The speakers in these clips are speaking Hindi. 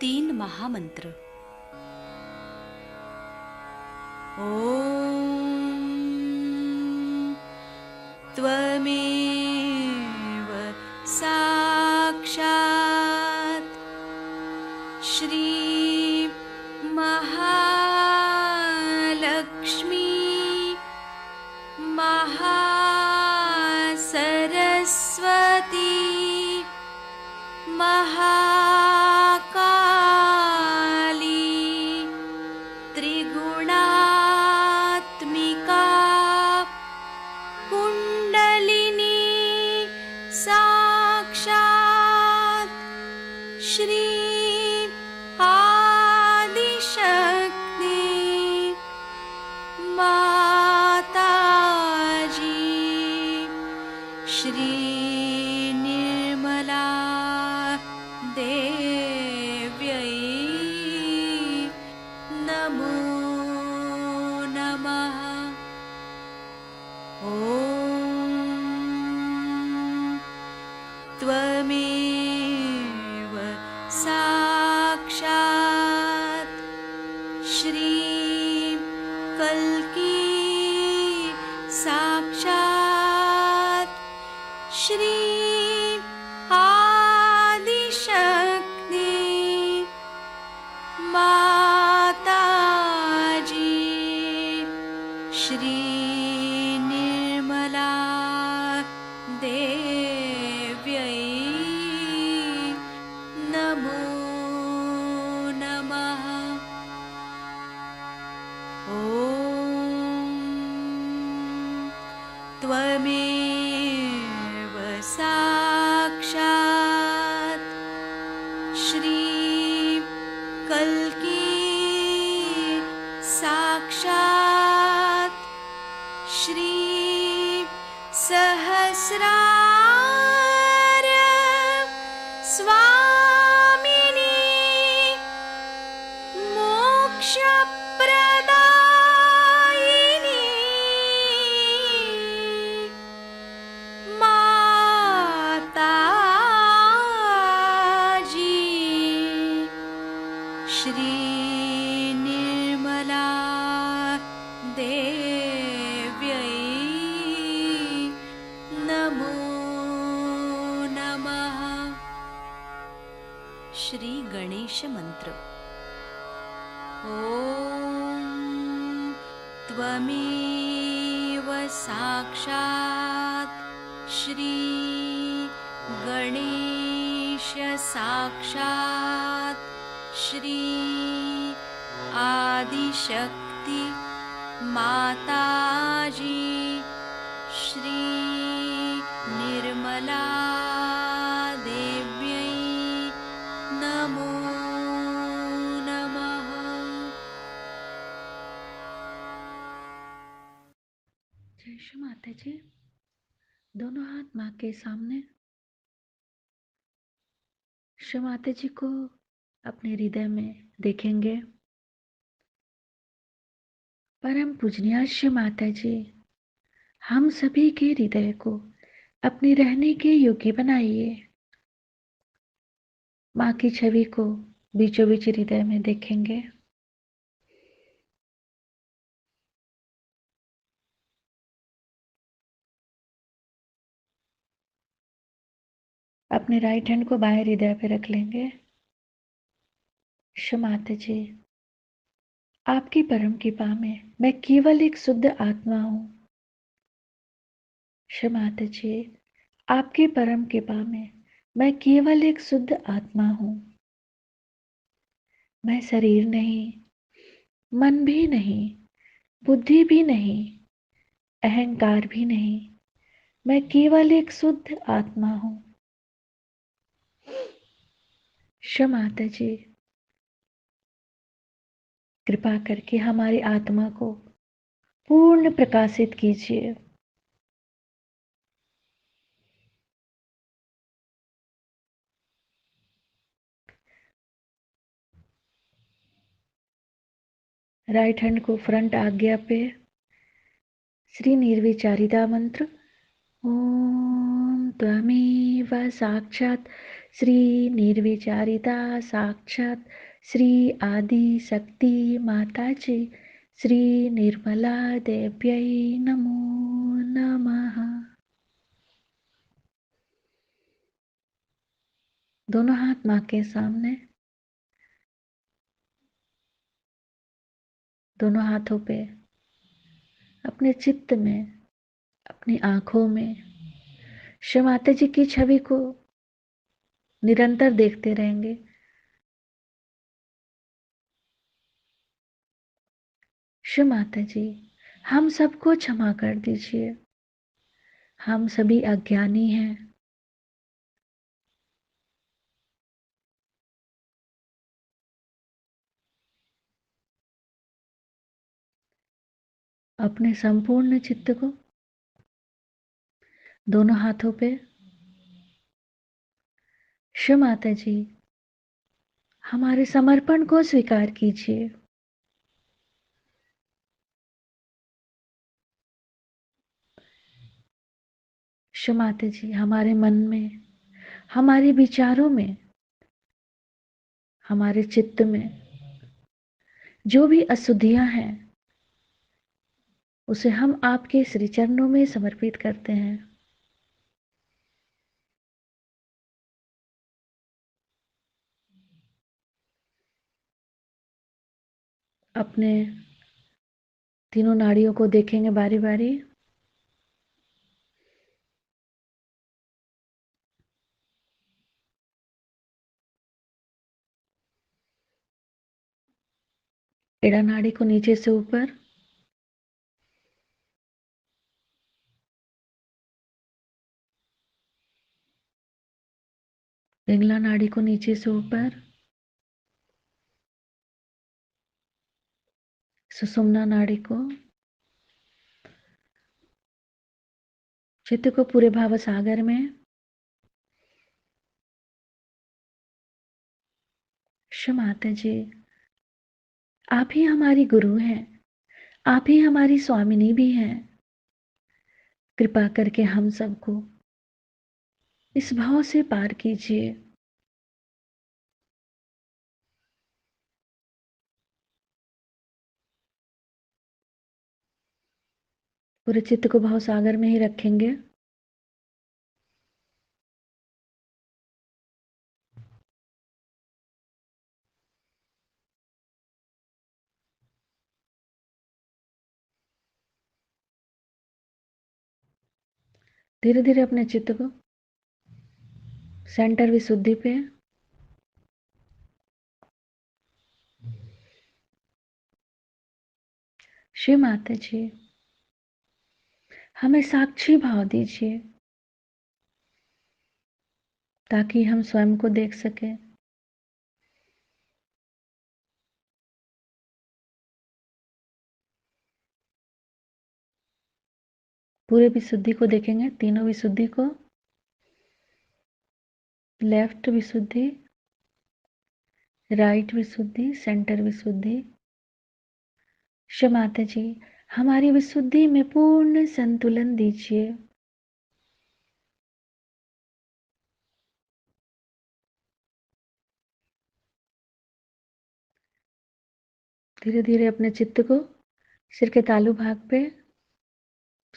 तीन महामंत्र। ॐ त्वमेव साक्षात् श्री महालक्ष्मी महासरस्वती महाकाली त्रिगुणात्मिका कुण्डलिनी साक्षात् श्री आदिशक्ति माताजी श्री निर्मला देव्यै नमो नमः। ॐ त्वमेव साक्षात् श्री कल्की साक्षात् श्री आदिशक्ति माताजी श्री निर्मला देव्यै नमो नमः। ॐ त्वमेव साक्षात् श्री कल्की साक्षात् श्री सहस्रार स्वामिनी मोक्षप्रदायिनी माताजी श्री निर्मला देव्यै नमो नमः। श्री गणेश मंत्र। ॐ त्वमेव साक्षात् श्री गणेश साक्षात् श्री आदिशक्ति माताजी श्री निर्मला देव्यै नमो नमः। जय श्री माता जी। दोनों हाथ माँ के सामने। श्री माता जी को अपने हृदय में देखेंगे। परम पूजनीय श्री माता जी, हम सभी के हृदय को अपने रहने के योग्य बनाइए। माँ की छवि को बीचों बीच हृदय में देखेंगे। अपने राइट हैंड को बाएं हृदय पे रख लेंगे। श्री माता जी, आपकी परम कृपा में मैं केवल एक शुद्ध आत्मा हूँ। श्री माता जी, आपकी परम कृपा में मैं केवल एक शुद्ध आत्मा हूँ। मैं शरीर नहीं, मन भी नहीं, बुद्धि भी नहीं, अहंकार भी नहीं। मैं केवल एक शुद्ध आत्मा हूँ। श्री माता जी, कृपा करके हमारी आत्मा को पूर्ण प्रकाशित कीजिए। राइट हैंड को फ्रंट आज्ञा पे श्री निर्विचारिता मंत्र। ओम त्वमेव साक्षात् श्री निर्विचारिता साक्षात श्री आदि शक्ति माता जी श्री निर्मला देव्यै नमो नमः। दोनों हाथ माँ के सामने, दोनों हाथों पे अपने चित्त में, अपनी आंखों में शिव माता जी की छवि को निरंतर देखते रहेंगे। शिव माता जी, हम सबको क्षमा कर दीजिए, हम सभी अज्ञानी हैं। अपने संपूर्ण चित्त को दोनों हाथों पे शिव माता जी हमारे समर्पण को स्वीकार कीजिए। शिव माता जी, हमारे मन में, हमारे विचारों में, हमारे चित्त में जो भी अशुद्धियां हैं उसे हम आपके श्री चरणों में समर्पित करते हैं। अपने तीनों नाड़ियों को देखेंगे बारी बारी। एड़ा नाड़ी को नीचे से ऊपर, पिंगला नाड़ी को नीचे से ऊपर, सुषुम्ना नाड़ी को, चित्त को पूरे भाव सागर में। शिव माता जी, आप ही हमारी गुरु हैं, आप ही हमारी स्वामिनी भी हैं। कृपा करके हम सबको इस भाव से पार कीजिए। पूरे चित्त को भाव सागर में ही रखेंगे। धीरे धीरे अपने चित्त को सेंटर विशुद्धि पे, शिव माता जी हमें साक्षी भाव दीजिए ताकि हम स्वयं को देख सकें। पूरे विशुद्धि को देखेंगे, तीनों विशुद्धि को, लेफ्ट विशुद्धि, राइट विशुद्धि, सेंटर विशुद्धि। शिव माता जी हमारी विशुद्धि में पूर्ण संतुलन दीजिए। धीरे धीरे अपने चित्त को सिर के तालू भाग पे,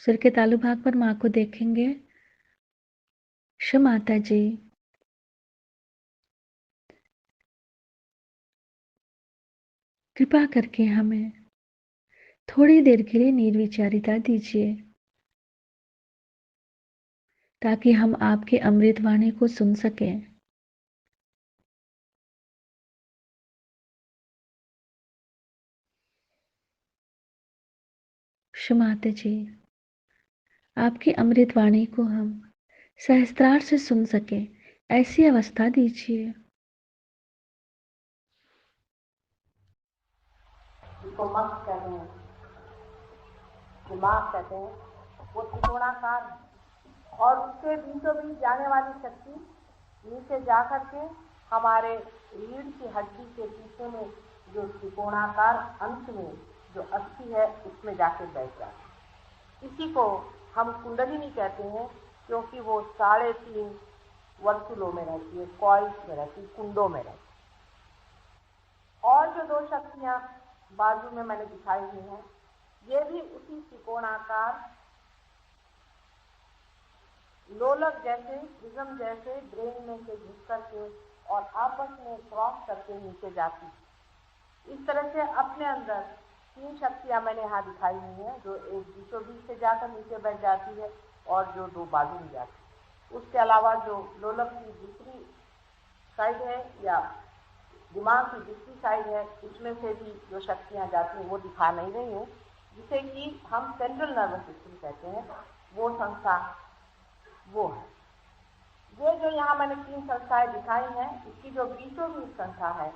सिर के तालू भाग पर मां को देखेंगे। शिव माता जी कृपा करके हमें थोड़ी देर के लिए निर्विचारिता दीजिए ताकि हम आपके अमृत वाणी को सुन सकें। शिव माता जी आपकी अमृत वाणी को हम सहस्त्रार से सुन सके ऐसी अवस्था दीजिए। जिसको मस्त कहते हैं, दिमाग कहते हैं, वो त्रिकोणाकार है और उसके बीचों बीच जाने वाली शक्ति नीचे जा करके हमारे रीढ़ की हड्डी के पीछे में जो त्रिकोणाकार अंत में जो अस्थि है उसमें जाके बैठ जाती है। इसी को हम कुंडलिनी कहते हैं क्योंकि वो 3.5 वर्तुलों में रहती है, कॉइल्स में रहती है, कुंडों में रहती है। और जो 2 शक्तियां बाजू में मैंने दिखाई हुई हैं, ये भी उसी त्रिकोणाकार लोलक जैसे, प्रिज्म जैसे ब्रेन में से घुस करके और आपस में क्रॉस करके नीचे जाती है। इस तरह से अपने अंदर 3 शक्तियां मैंने यहाँ दिखाई हुई हैं, जो एक बीचों बीच से जाकर नीचे बैठ जाती है और जो 2 बाजू में जाती है। उसके अलावा जो लोलक की दूसरी साइड है या दिमाग की दूसरी साइड है, उसमें से भी जो शक्तियां जाती हैं वो दिखा नहीं रही हूँ, जिसे कि हम सेंट्रल नर्वस सिस्टम कहते हैं, वो संस्था वो है। ये जो यहाँ मैंने 3 संस्थाएं दिखाई हैं, इसकी जो बीचों बीच संस्था है,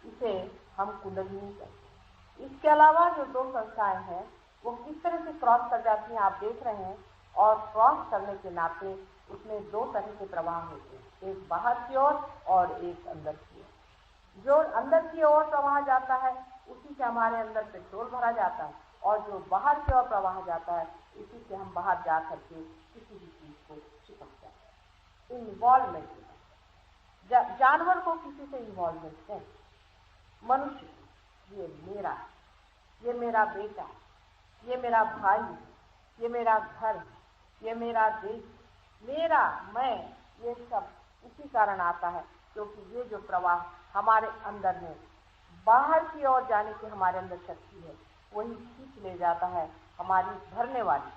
इसे हम कुंडलिनी कहते हैं। इसके अलावा जो 2 संस्थाएं हैं, वो किस तरह से क्रॉस कर जाती हैं आप देख रहे हैं, और क्रॉस करने के नाते उसमें 2 तरह के प्रवाह होते हैं, एक बाहर की ओर और एक अंदर की ओर। जो अंदर की ओर प्रवाह जाता है, उसी से हमारे अंदर पेट्रोल भरा जाता है, और जो बाहर की ओर प्रवाह जाता है, उसी से हम बाहर जा करके किसी भी चीज को चिपक जाते हैं। इन्वॉल्वमेंट, जानवर को किसी से इन्वॉल्वमेंट है, मनुष्य ये मेरा, ये मेरा बेटा, ये मेरा भाई, ये मेरा घर, ये मेरा देश, मेरा, मैं, ये सब इसी कारण आता है क्योंकि ये जो प्रवाह हमारे अंदर है, बाहर की ओर जाने की हमारे अंदर शक्ति है, वही खींच ले जाता है हमारी भरने वाली।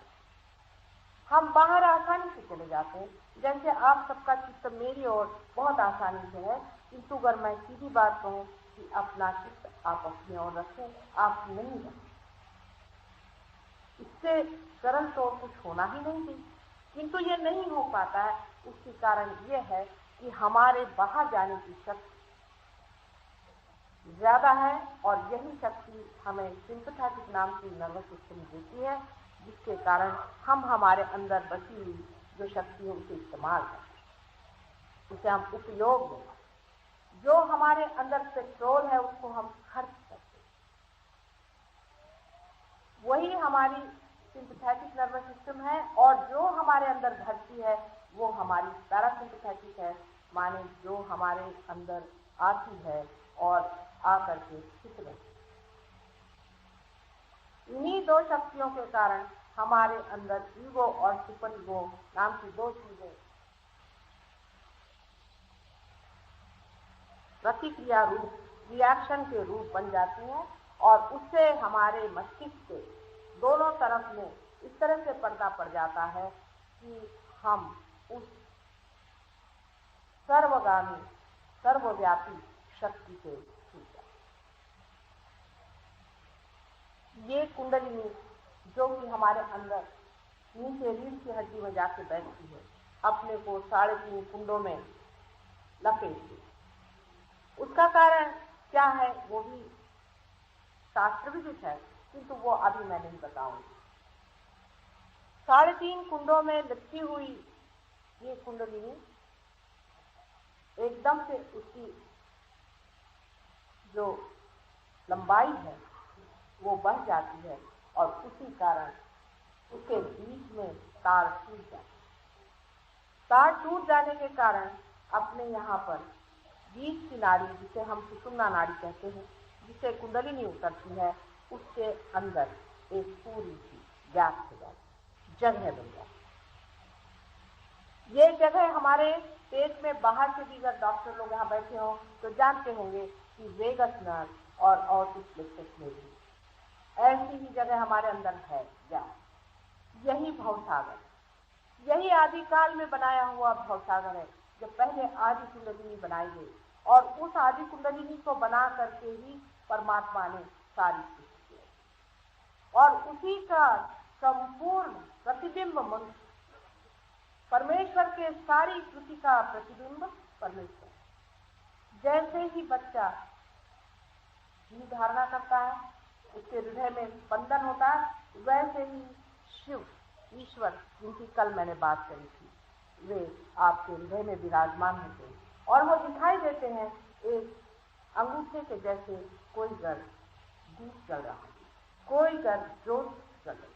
हम बाहर आसानी से चले जाते हैं, जैसे आप सबका चित्त मेरी ओर बहुत आसानी से है, किंतु अगर मैं सीधी बात कहूँ कि अपना चित्त आप अपनी ओर रखें, आप नहीं रखें, इससे सरल तो कुछ होना ही नहीं थी, किंतु ये नहीं हो पाता है। उसके कारण ये है कि हमारे बाहर जाने की शक्ति ज्यादा है, और यही शक्ति हमें सिंपैथेटिक नाम की नर्वस सिस्टम देती है, जिसके कारण हम हमारे अंदर बसी हुई जो शक्ति है उसे इस्तेमाल करते हैं, उसे हम उपयोग में, जो हमारे अंदर पेट्रोल है उसको हम खर्च करते हैं। वही हमारी सिंपैथेटिक नर्वस सिस्टम है, और जो हमारे अंदर घटती है वो हमारी पैरासिम्पैथेटिक है, माने जो हमारे अंदर आती है और आकर के स्थित रहती है। इन्हीं 2 शक्तियों के कारण हमारे अंदर ईगो और सुपर ईगो नाम की 2 चीजें प्रतिक्रिया रूप, रिएक्शन के रूप बन जाती हैं, और उससे हमारे मस्तिष्क के दोनों तरफ में इस तरह से पर्दा पड़ जाता है कि हम उस सर्वगामी, सर्वव्यापी शक्ति से छूट जाते। ये कुंडलिनी जो कि हमारे अंदर नीचे रीढ़ की हड्डी में जाके बैठती है, अपने को 3.5 कुंडों में लपेटती, उसका कारण क्या है वो भी शास्त्र विदित है, किंतु वो अभी मैं नहीं बताऊंगी। 3.5 कुंडों में लिपटी हुई ये कुंडलिनी एकदम से उसकी जो लंबाई है वो बढ़ जाती है, और उसी कारण उसके बीच में तार टूट जाता है। तार टूट जाने के कारण अपने यहाँ पर बीच की नाड़ी, जिसे हम सुषुम्ना नाड़ी कहते हैं, जिसे कुंडलिनी उतरती है, उसके अंदर एक पूरी सी गैप हो जाती, जगह बन जाती। ये जगह हमारे पेट में बाहर से भी अगर डॉक्टर लोग यहाँ बैठे हों तो जानते होंगे कि वेगस नर्व और ऑर्टिक प्लेक्सस में भी ऐसी ही जगह हमारे अंदर है। यही भवसागर, यही आदिकाल में बनाया हुआ भवसागर है, जब पहले आदि कुंडलिनी बनाई गई, और उस आदि कुंडलिनी को बना करके ही परमात्मा ने सारी सृष्टि की, और उसी का संपूर्ण प्रतिबिंब मनुष्य, परमेश्वर के सारी कृति का प्रतिबिंब परमेश्वर। जैसे ही बच्चा जीव धारणा करता है, उसके हृदय में स्पंदन होता है, वैसे ही शिव, ईश्वर, जिनकी कल मैंने बात करी थी, वे आपके हृदय में विराजमान होते हैं, और वो दिखाई देते हैं एक अंगूठे के जैसे। कोई घर दीप जल रहा है, कोई घर जोत जल रही,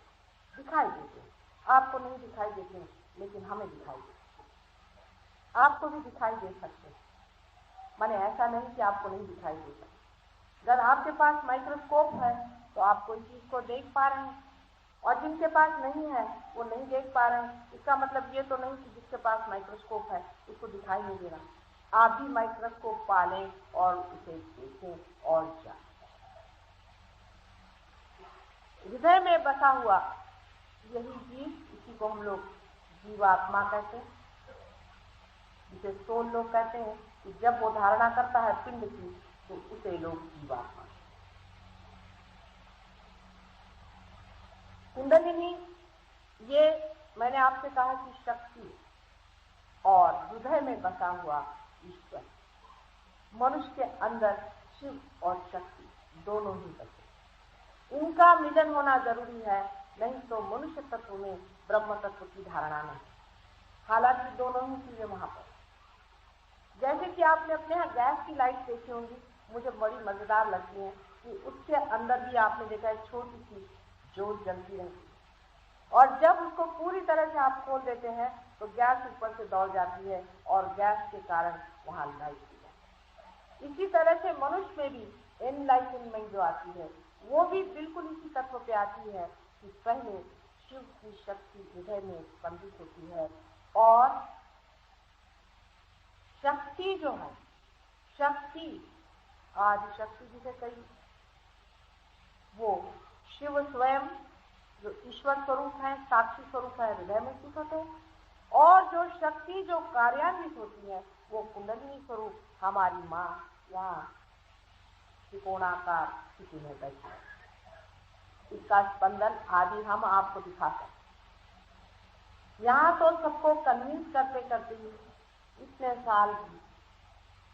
दिखाई देते हैं। आपको नहीं दिखाई देते हैं, लेकिन हमें दिखाई देते हैं। आपको भी दिखाई दे सकते हैं। माने ऐसा नहीं कि आपको नहीं दिखाई दे सकते। अगर आपके पास माइक्रोस्कोप है तो आप कोई चीज को देख पा रहे हैं, और जिनके पास नहीं है वो नहीं देख पा रहे हैं। इसका मतलब ये तो नहीं कि जिसके पास माइक्रोस्कोप है उसको दिखाई नहीं दे रहा। आप भी माइक्रोस्कोप पालें और उसे देखें और जानें। हृदय में बसा हुआ यही जीव, इसी को हम लोग जीवात्मा कहते हैं, जिसे सोल लोग कहते हैं कि जब वो धारणा करता है पिंड की तो उसे लोग जीवात्मा। कुंडलिनी ये मैंने आपसे कहा कि शक्ति और हृदय में बसा हुआ ईश्वर। मनुष्य के अंदर शिव और शक्ति दोनों ही बसे, इनका मिलन होना जरूरी है, नहीं तो मनुष्य तत्व में ब्रह्म तत्व की धारणा नहीं। हालांकि दोनों ही चीजें वहां पर, जैसे कि आपने अपने यहाँ गैस की लाइट देखी होंगी, मुझे बड़ी मजेदार लगती है कि उसके अंदर भी आपने देखा है छोटी सी जोत जलती रहती है, और जब उसको पूरी तरह से आप खोल देते हैं तो गैस ऊपर से दौड़ जाती है और गैस के कारण वहां लाइट की जाती है। इसी तरह से मनुष्य में भी एनलाइटनमेंट जो आती है वो भी बिल्कुल इसी तत्व पे आती है कि पहले शिव की शक्ति हृदय में स्पंदित होती है, और शक्ति जो है, शक्ति आदि शक्ति जिसे कही, वो शिव स्वयं जो ईश्वर स्वरूप है, साक्षी स्वरूप है, हृदय में स्थित होते हैं, और जो शक्ति जो कार्यान्वित होती है वो कुंडलिनी स्वरूप हमारी माँ यहाँ त्रिकोणाकार स्थिति में बैठी है। इसका स्पंदन आदि हम आपको दिखा सकते। यहाँ तो सबको कन्विंस करते करते ही इतने साल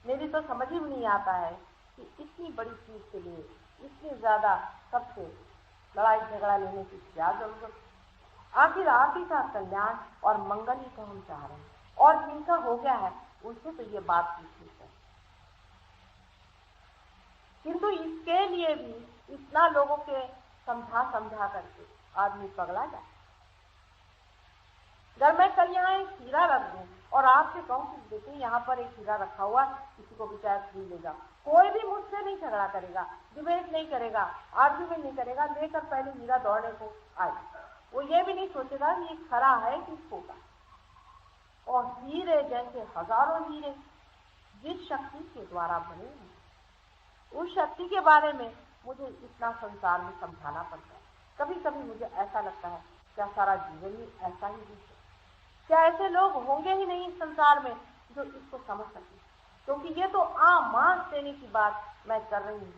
मेरी तो समझ ही नहीं आता है कि इतनी बड़ी चीज के लिए इतनी ज्यादा सबसे लड़ाई झगड़ा लेने की क्या जरूरत। आखिर आप ही का कल्याण और मंगल ही तो हम चाह रहे हैं, और जिनका हो गया है उनसे तो ये बात पूछनी है। किंतु इसके लिए भी इतना लोगों के समझा करके आदमी पगला जाए। अगर मैं कल यहाँ एक हीरा रख दूं और आपसे कहूँ कि देखिए यहाँ पर एक हीरा रखा हुआ, किसी को भी चाहे खरीद लेगा, कोई भी मुझसे नहीं झगड़ा करेगा, डिबेट नहीं करेगा, आर्ग्यूमेंट नहीं करेगा, लेकर पहले हीरा दौड़ने को आए। वो ये भी नहीं सोचेगा कि ये खरा है कि खोटा। और हीरे जैसे हजारों हीरे जिस शक्ति के द्वारा बने हैं, उस शक्ति के बारे में मुझे इतना संसार में समझाना पड़ता है। कभी कभी मुझे ऐसा लगता है क्या सारा जीवन ही ऐसा ही बीते, क्या ऐसे लोग होंगे ही नहीं इस संसार में जो इसको समझ सके। क्योंकि ये तो आमास देने की बात मैं कर रही हूँ,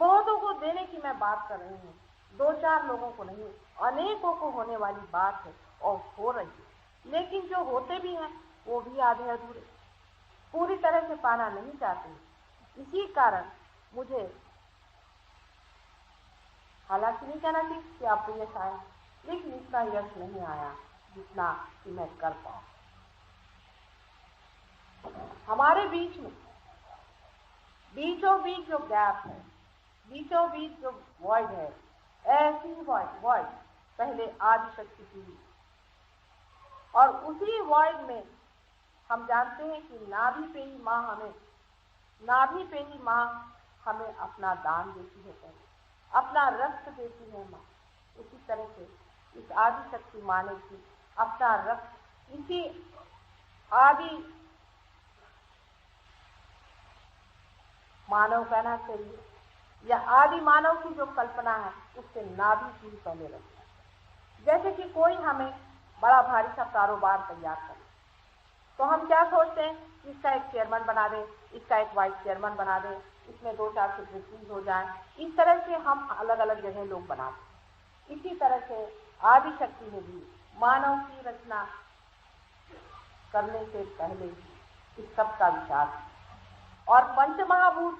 बहुतों को देने की मैं बात कर रही हूँ, 2-4 लोगों को नहीं, अनेकों को होने वाली बात है और हो रही है। लेकिन जो होते भी हैं वो भी आधे अधूरे, पूरी तरह से पाना नहीं चाहते। इसी कारण मुझे हालांकि नहीं कहना चाहिए कि आपको यश आया, लेकिन इतना यश नहीं आया जितना कि मैं कर पाऊं। हमारे बीच में बीचों बीच जो गैप है, बीचों बीच जो वॉइड है, ऐसी वॉइड पहले आदि शक्ति की, और उसी वॉइड में हम जानते हैं कि नाभि पे ही माँ हमें अपना दान देती है, पहले अपना रक्त देती है माँ। उसी तरह से इस आदि शक्ति माँ ने की अपना रक्त इसी आदि मानव कहना चाहिए, या आदि मानव की जो कल्पना है उससे नाभि की पहले रखना। जैसे कि कोई हमें बड़ा भारी सा कारोबार तैयार करे तो हम क्या सोचते हैं, इसका एक चेयरमैन बना दें, इसका एक वाइस चेयरमैन बना दें, इसमें 2-4 सेक्रेटरीज हो जाएं। इस तरह से हम अलग अलग जगह लोग बनाते। इसी तरह से आदि शक्ति ने भी मानव की रचना करने से पहले इस सब का विचार और पंचमहाभूत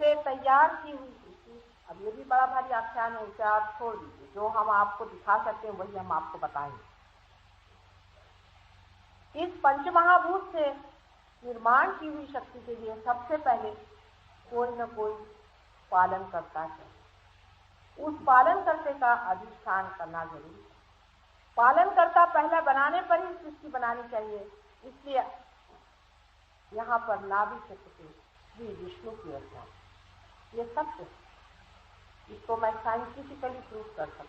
से तैयार की हुई। अब ये भी बड़ा भारी आख्यान है, उसे आप छोड़ दीजिए, जो हम आपको दिखा सकते हैं वही हम आपको बताएंगे। इस पंचमहाभूत से निर्माण की हुई शक्ति के लिए सबसे पहले कोई न कोई पालन करता है। उस पालन करते का अधिष्ठान करना जरूरी है। पालनकर्ता पहला बनाने पर ही सृष्टि बनानी चाहिए। इसलिए यहाँ पर नाभि चक्र से श्री विष्णु की रचना, ये सत्य है। इसको मैं साइंटिफिकली प्रूव कर सकती हूँ।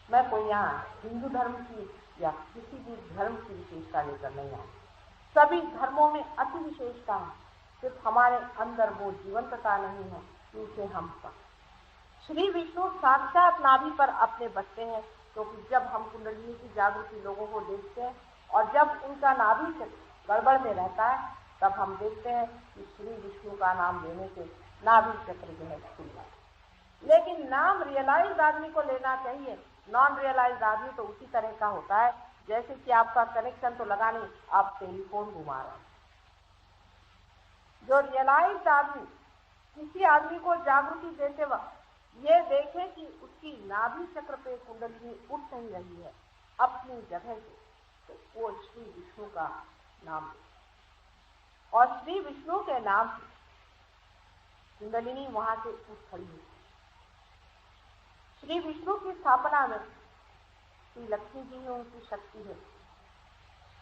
मैं कोई यहाँ हिंदू धर्म की या किसी भी धर्म की विशेषता लेकर नहीं आई। सभी धर्मों में अति विशेषता है, सिर्फ हमारे अंदर वो जीवंतता नहीं है कि उसे हम श्री विष्णु साक्षात नाभि पर अपने बसते हैं। क्योंकि जब हम कुंडलिनी की जागृति लोगों को देखते हैं और जब उनका नाभि चक्र गड़बड़ में रहता है, तब हम देखते हैं कि श्री विष्णु का नाम लेने से नाभि चक्र जो है खुल जाता है। लेकिन नाम रियलाइज आदमी को लेना चाहिए। नॉन रियलाइज आदमी तो उसी तरह का होता है जैसे कि आपका कनेक्शन तो लगा नहीं, आप टेलीफोन घुमा रहे हैं। जो रियलाइज आदमी किसी आदमी को जागृति देते वक्त ये देखे कि उसकी नाभि चक्र पे कुंडलिनी उठ नहीं रही है अपनी जगह से, तो वो श्री विष्णु का नाम है। और श्री विष्णु के नाम से कुंडलिनी वहां से उठ खड़ी है। श्री विष्णु की स्थापना में श्री लक्ष्मी जी में उनकी शक्ति है,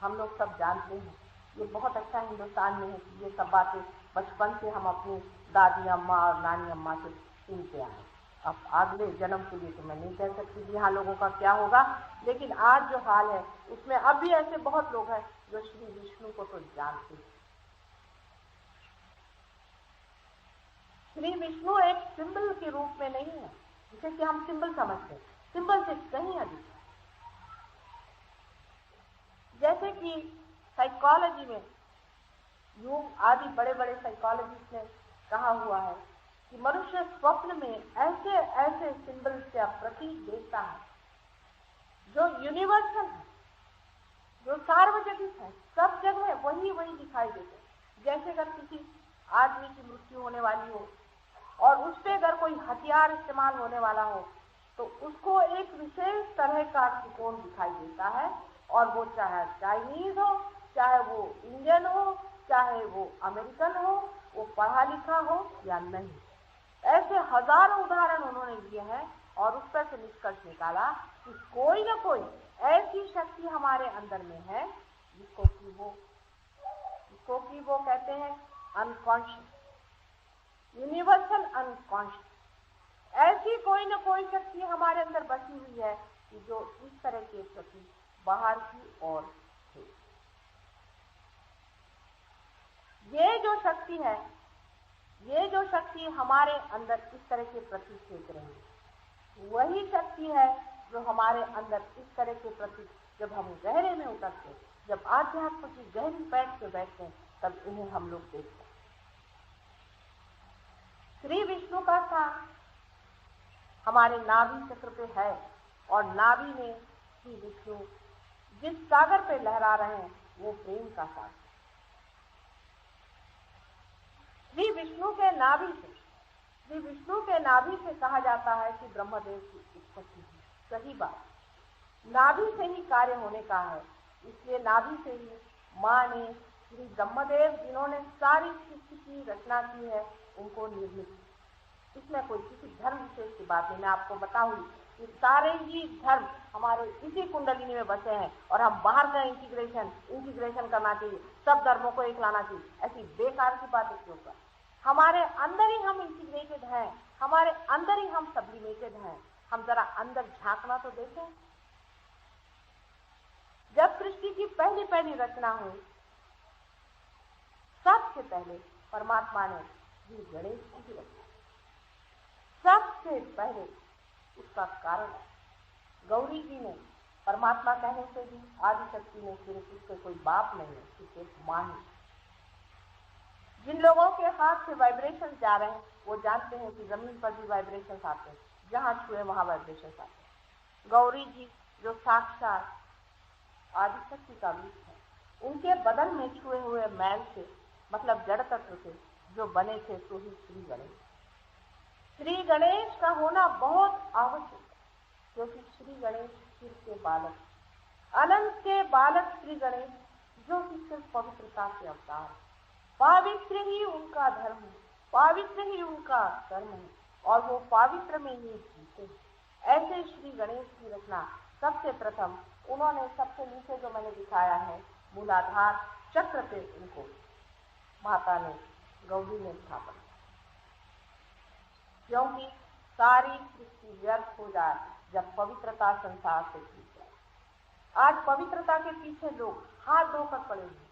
हम लोग सब जानते हैं। ये बहुत अच्छा हिंदुस्तान में है कि ये सब बातें बचपन से हम अपनी दादी अम्मा और नानी अम्मा से सुनते आए। अब अगले जन्म के लिए तो मैं नहीं कह सकती कि यहाँ लोगों का क्या होगा, लेकिन आज जो हाल है उसमें अब भी ऐसे बहुत लोग हैं जो श्री विष्णु को तो जानते हैं। श्री विष्णु एक सिंबल के रूप में नहीं है जिसे कि हम सिंबल समझते हैं, सिंबल से कहीं अधिक। जैसे कि साइकोलॉजी में यूंग आदि बड़े बड़े साइकोलॉजिस्ट ने कहा हुआ है कि मनुष्य स्वप्न में ऐसे ऐसे सिंबल्स या प्रतीक देखता है जो यूनिवर्सल है, जो सार्वजनिक है, सब जगह वही वही दिखाई देते हैं। जैसे अगर किसी आदमी की मृत्यु होने वाली हो और उस पर अगर कोई हथियार इस्तेमाल होने वाला हो तो उसको एक विशेष तरह का त्रिकोण दिखाई देता है, और वो चाहे चाइनीज हो, चाहे वो इंडियन हो, चाहे वो अमेरिकन हो, वो पढ़ा लिखा हो या नहीं। ऐसे हजारों उदाहरण उन्होंने दिए हैं और उस पर से निष्कर्ष निकाला कि कोई ना कोई ऐसी शक्ति हमारे अंदर में है जिसको कि वो कहते हैं अनकॉन्शियस, यूनिवर्सल अनकॉन्शियस। ऐसी कोई ना कोई शक्ति हमारे अंदर बसी हुई है कि जो इस तरह के प्रति बाहर की ओर है। ये जो शक्ति हमारे अंदर इस तरह के प्रति फेंक रही है, वही शक्ति है जो हमारे अंदर इस तरह के प्रति जब हम गहरे में उतरते हैं, जब आध्यात्म की गहरी पैठ पे बैठते हैं, तब इन्हें हम लोग देखते हैं। श्री विष्णु का स्थान हमारे नाभि चक्र पे है और नाभि में श्री विष्णु जिस सागर पे लहरा रहे हैं वो प्रेम का सागर। श्री विष्णु के नाभि से कहा जाता है कि ब्रह्मदेव की उत्पत्ति है। सही बात, नाभि से ही कार्य होने का है। इसलिए नाभि से ही माँ ने श्री ब्रह्मदेव जिन्होंने सारी सृष्टि की रचना की है उनको निर्मित। इसमें कोई किसी धर्म विशेष की बात नहीं। मैं आपको बताऊंगी कि सारे ही धर्म हमारे इसी कुंडलिनी में बसे हैं और हम बाहर का इंटीग्रेशन करना चाहिए, सब धर्मों को एक लाना चाहिए। ऐसी बेकार की बातें क्यों कर? हमारे अंदर ही हम इंटीग्रेटेड हैं, हमारे अंदर ही हम सब्लिमेटेड हैं। हम जरा अंदर झांकना तो देखें। जब सृष्टि की पहली पहली रचना हुई, सबसे पहले परमात्मा ने श्री गणेश जी की रचना। सबसे पहले उसका कारण गौरी जी ने परमात्मा कहने से भी आदिशक्ति ने सिर्फ उसके कोई बाप नहीं है, सिर्फ एक मां ही। जिन लोगों के हाथ से वाइब्रेशन जा रहे हैं वो जानते हैं कि जमीन पर भी वाइब्रेशन आते हैं, जहां छुए वहां वाइब्रेशन आते हैं। गौरी जी जो साक्षात आदिशक्ति का रूप है, उनके बदन में छुए हुए मैल से, मतलब जड़ तत्व से जो बने थे, तो ही श्री गणेश। श्री गणेश का होना बहुत आवश्यक है, क्योंकि श्री गणेश शिव के बालक, अनंत के बालक श्री गणेश, जो कि सिर्फ पवित्रता के अवतार, पवित्र ही उनका धर्म है, पवित्र ही उनका कर्म है और वो पवित्र में ही जीते हैं। ऐसे श्री गणेश की रचना सबसे प्रथम उन्होंने सबसे नीचे जो मैंने दिखाया है मूलाधार चक्र पे उनको माता ने गौरी ने स्थापन, क्योंकि सारी सृष्टि व्यर्थ हो जाए जब पवित्रता संसार से छूट जाए। आज पवित्रता के पीछे लोग हाथ धोकर पड़े हुए,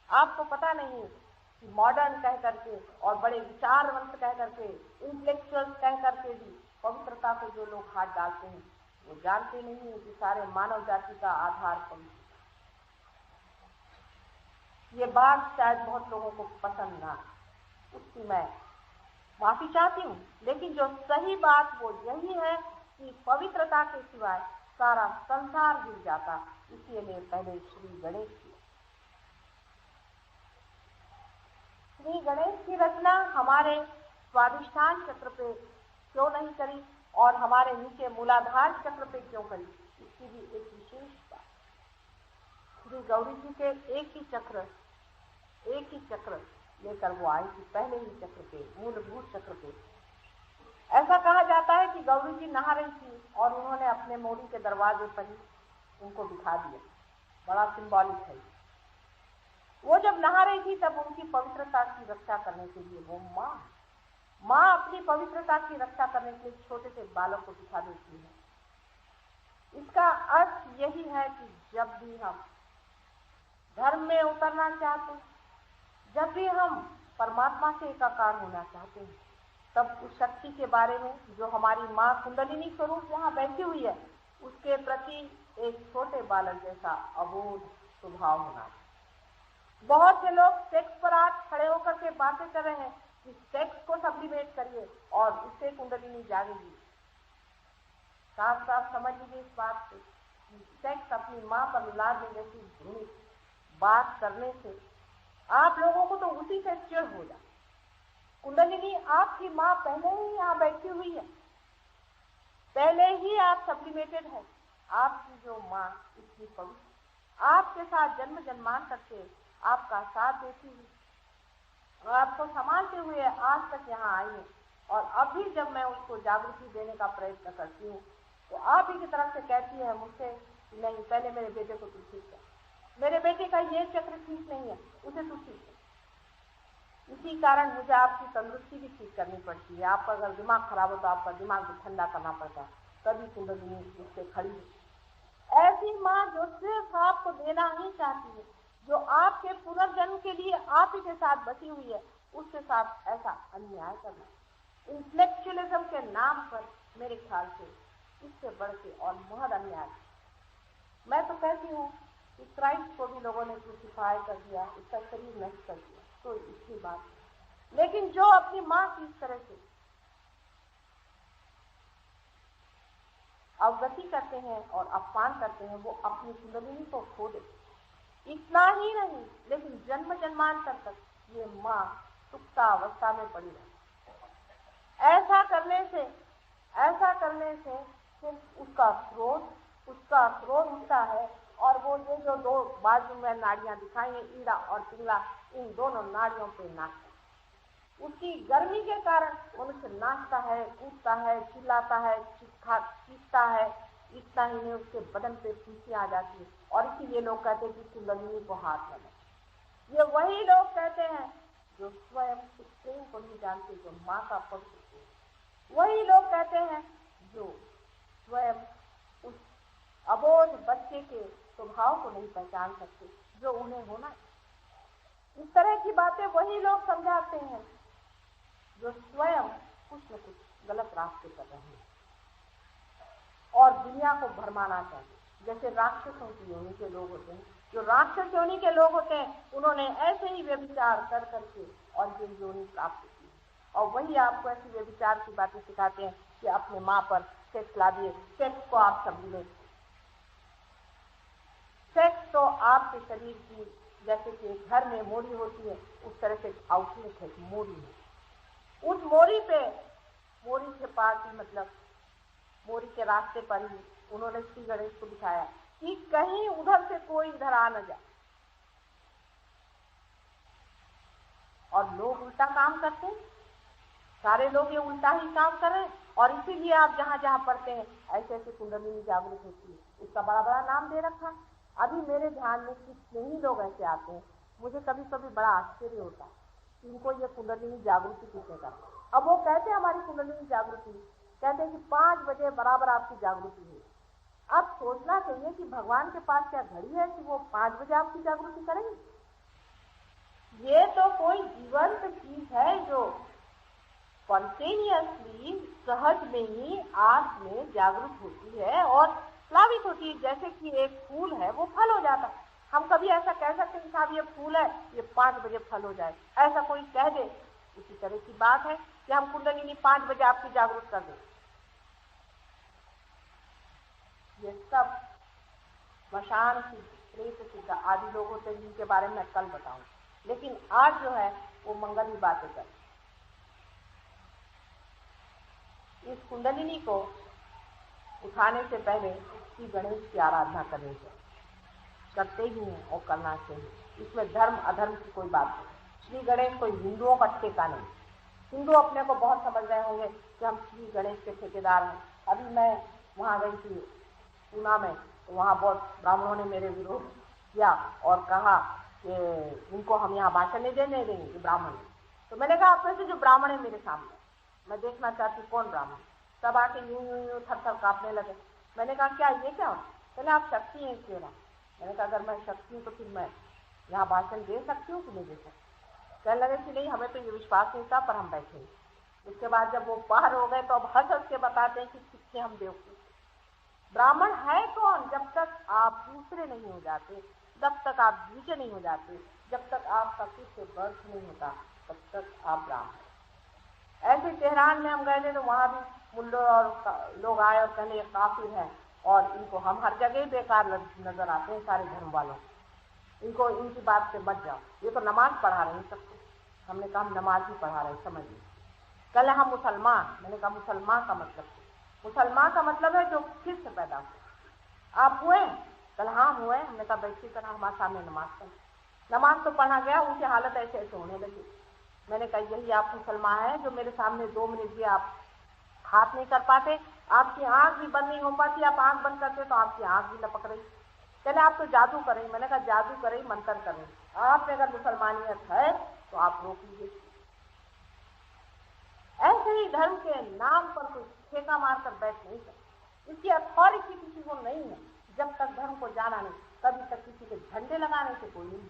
आपको पता नहीं कि मॉडर्न कह करके और बड़े विचारवंत कह करके, इंटेलेक्चुअल कह करके भी पवित्रता को जो लोग हाथ डालते हैं वो जानते नहीं है कि सारे मानव जाति का आधार पवित्रता। ये बात शायद बहुत लोगों को पसंद ना, उसकी मैं माफी चाहती हूँ, लेकिन जो सही बात वो यही है कि पवित्रता के सिवाय सारा संसार गिर जाता। इसीलिए पहले श्री गणेश की रचना हमारे स्वादिष्ठान चक्र पे क्यों नहीं करी और हमारे नीचे मूलाधार चक्र पे क्यों करी, इसकी भी एक विशेष बात। श्री गौरी जी के एक ही चक्र लेकर वो आई थी, पहले ही चक्र पे, मूलभूत चक्र पे। ऐसा कहा जाता है कि गौरी जी नहा रही थी और उन्होंने अपने मोरी के दरवाजे पर ही उनको दिखा दिया, बड़ा सिंबॉलिक है। वो जब नहा रही थी तब उनकी पवित्रता की रक्षा करने के लिए वो माँ अपनी पवित्रता की रक्षा करने के लिए छोटे से बालक को दिखा देती है। इसका अर्थ यही है कि जब भी हम धर्म में उतरना चाहते हैं, जब भी हम परमात्मा से एकाकार होना चाहते हैं, तब उस शक्ति के बारे में जो हमारी माँ कुंडलिनी स्वरूप यहाँ बैठी हुई है, उसके प्रति एक छोटे बालक जैसा अबोध स्वभाव होना। बहुत से लोग सेक्स पर आज खड़े होकर के बातें कर रहे हैं कि सेक्स को सब्लिमेट करिए और उससे कुंडलिनी जागेगी। साफ साफ समझ लीजिए इस बात से, सेक्स अपनी माँ पर लादने जैसी घृणित बात करने से आप लोगों को तो उसी से चिढ़ हो जाए। कुंडलिनी आपकी माँ पहले ही यहाँ बैठी हुई है, पहले ही आप सब्लिमेटेड है। आपकी जो माँ इतनी पवित्र, आपके साथ जन्म जन्मांतर से आपका साथ देती हुई और आपको संभालते हुए आज तक यहाँ आई है। और अभी जब मैं उसको जागृति देने का प्रयत्न करती हूँ तो आप ही की तरफ से कहती है मुझसे, नहीं पहले मेरे बेटे को तू ठीक कर, मेरे बेटे का ये चक्र ठीक नहीं है, उसे तू ठीक कर। इसी कारण मुझे आपकी तंदुरुस्ती भी ठीक करनी पड़ती है। आपका अगर दिमाग खराब हो तो आपका दिमाग भी ठंडा करना पड़ता है, तभी कुंडलिनी उससे खड़ी है। ऐसी माँ जो सिर्फ आपको देना ही चाहती है, जो आपके पुनर्जन्म के लिए आप ही के साथ बसी हुई है, उसके साथ ऐसा अन्याय करना इंटेलेक्चुअलिज्म के नाम पर मेरे ख्याल से इससे बढ़ के और बहुत अन्याय। मैं तो कहती हूँ कि क्राइस्ट को भी लोगों ने क्रूसिफाई कर दिया, उसका शरीर नष्ट कर दिया, तो इसकी बात। लेकिन जो अपनी माँ की इस तरह से अवगति करते हैं और अपमान करते हैं, वो अपनी कुंडलिनी को खो देते। इतना ही नहीं, लेकिन जन्म जन्मांतर तक ये माँ सुप्ता अवस्था में पड़ी रहती। ऐसा करने से सिर्फ उसका क्रोध उठता है और वो ये जो दो बाजू में नाड़ियां दिखाई हैं, ईड़ा और पिंगला, इन दोनों नाड़ियों पे नाचता है। उसकी गर्मी के कारण मनुष्य नाचता है, कूदता है, चिल्लाता है, चीखता है। इतना ही नहीं, उसके बदन पे फुंसी आ जाती है। और इसीलिए लोग कहते हैं कि कुंडलिनी को हाथ लगा। ये वही लोग कहते हैं जो स्वयं उस प्रेम को नहीं जानते, जो माँ का पवित्र प्रेम। वही लोग कहते हैं जो स्वयं उस अबोध बच्चे के स्वभाव को नहीं पहचान सकते जो उन्हें होना। इस तरह की बातें वही लोग समझाते हैं जो स्वयं कुछ न कुछ गलत रास्ते कर रहे हैं और दुनिया को भरमाना चाहिए। जैसे राक्षसों की योनि के लोग होते हैं, जो राक्षस योनि के लोग होते हैं, उन्होंने ऐसे ही व्यभिचार कर करके और ये योनि प्राप्त की। और वही आपको ऐसी व्यभिचार की बातें सिखाते हैं कि अपने माँ पर सेक्स ला दिए। सेक्स को आप सब मिले, सेक्स तो आपके शरीर की जैसे कि घर में मोरी होती है, उस तरह से आउटलेट है, मोरी है। उस मोरी के पास ही, मतलब मोरी के रास्ते पर ही उन्होंने श्री गणेश को दिखाया कि कहीं उधर से कोई इधर आ न जाए। और लोग उल्टा काम करते हैं, सारे लोग ये उल्टा ही काम कर रहे हैं। और इसीलिए आप जहाँ जहाँ पढ़ते हैं ऐसे ऐसे कुंडलिनी जागृत होती है। उसका बड़ा बड़ा नाम दे रखा। अभी मेरे ध्यान में कितने ही लोग ऐसे आते हैं, मुझे कभी कभी बड़ा आश्चर्य होता है कि इनको ये कुंडलिनी जागृति किसने कर। अब वो कहते हैं हमारी कुंडलिनी जागृति, कहते हैं कि 5 बजे बराबर आपकी जागृति हुई। अब सोचना चाहिए कि भगवान के पास क्या घड़ी है कि वो 5 बजे आपकी जागृति करेंगे? ये तो कोई जीवंत चीज है जो स्पॉन्टेनियसली, सहज में ही आंख में जागृत होती है और प्लावित होती है। जैसे कि एक फूल है वो फल हो जाता है। हम कभी ऐसा कह सकते हैं साहब ये फूल है, ये 5 बजे फल हो जाए, ऐसा कोई कह दे? इसी तरह की बात है कि हम कुंडलिनी 5 बजे आपकी जागृत कर दें। ये सब स्मशान सिद्ध, प्रेत सिद्ध आदि लोग होते हैं जिनके बारे में मैं कल बताऊं, लेकिन आज जो है वो मंगल की बातें कर। इस कुंडलिनी को उठाने से पहले श्री गणेश की आराधना करनी चाहिए, करते ही हैं और करना चाहिए। इसमें धर्म अधर्म की कोई बात नहीं। श्री गणेश कोई हिंदुओं का ठेका नहीं। हिंदू अपने को बहुत समझ रहे होंगे कि हम श्री गणेश के ठेकेदार हैं। अभी मैं वहाँ गई थी पूना में, तो वहाँ बहुत ब्राह्मणों ने मेरे विरोध किया और कहा कि इनको हम यहाँ भाषण नहीं देने देंगे, ब्राह्मण। तो मैंने कहा आप में से जो ब्राह्मण है मेरे सामने, मैं देखना चाहती कौन ब्राह्मण। सब आके यूं यूं यूं थर थर कांपने लगे। मैंने कहा क्या ये क्या? पहले आप शक्ति हैं क्यों ना? मैंने कहा अगर मैं शक्ति हूँ तो फिर मैं यहाँ भाषण दे सकती हूँ कि नहीं दे सकती? कहने लगे कि नहीं हमें तो ये विश्वास नहीं था, पर हम बैठे। उसके बाद जब वो पार हो गए तो अब हंस हंस के बताते हैं कि किससे हम बेवकूफ। ब्राह्मण है कौन? जब तक आप दूसरे नहीं हो जाते, जब तक आप नीचे नहीं हो जाते, जब तक आपका कुछ से बर्थ नहीं होता, तब तक आप ब्राह्मण। ऐसे तेहरान में हम गए थे तो वहाँ भी मुल्लो और लोग आए और कहने ये काफिर है और इनको हम हर जगह बेकार नजर आते हैं सारे धर्म वालों, इनको इनकी बात से मत जाओ, ये तो नमाज पढ़ा रहे हैं सबको। हमने कहा हम नमाज ही पढ़ा रहे हैं, समझिए। कल हम मुसलमान। मैंने कहा मुसलमान का मतलब, मुसलमान का मतलब है जो फिर से पैदा हुए। आप हुए? कल हाँ हुए। हमने कहा बैठी कर हमारे सामने नमाज पढ़। नमाज तो पढ़ा गया, उनकी हालत ऐसे ऐसे होने लगी। मैंने कहा यही आप मुसलमान हैं जो मेरे सामने 2 मिनट भी आप हाथ नहीं कर पाते, आपकी आंख भी बंद नहीं हो पाती, आप आंख बंद करते तो आपकी आंख भी लपक रही। चले आप तो जादू करें। मैंने कहा जादू करें, मंत्र करें, आप में अगर मुसलमानियत है तो आप रोक लीजिए। ऐसे ही धर्म के नाम पर कोई ठेका मारकर बैठ नहीं सकते, इसकी अथॉरिटी किसी को नहीं है। जब तक धर्म को जाना नहीं, तभी तक किसी के झंडे लगाने से कोई नहीं।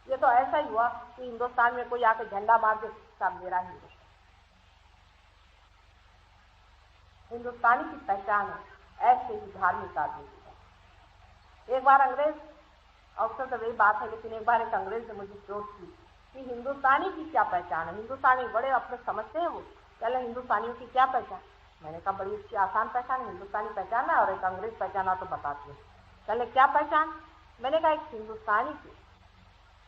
ये तो ऐसा ही हुआ कि हिंदुस्तान में कोई आके झंडा मार दे, सब मेरा हिंदुस्तान। हिंदुस्तानी की पहचान है। ऐसे ही धार्मिक आदमी की। एक बार अंग्रेज, अवसर तो वही बात है, लेकिन एक बार एक अंग्रेज ने मुझे चोट की कि हिंदुस्तानी की क्या पहचान है। हिंदुस्तानी बड़े अपने समझते हैं वो, कहले हिंदुस्तानियों की क्या पहचान? मैंने कहा बड़ी अच्छी आसान पहचान, हिंदुस्तानी पहचान है और एक अंग्रेज पहचाना तो बताती हूँ। कहले क्या पहचान? मैंने कहा एक हिंदुस्तानी की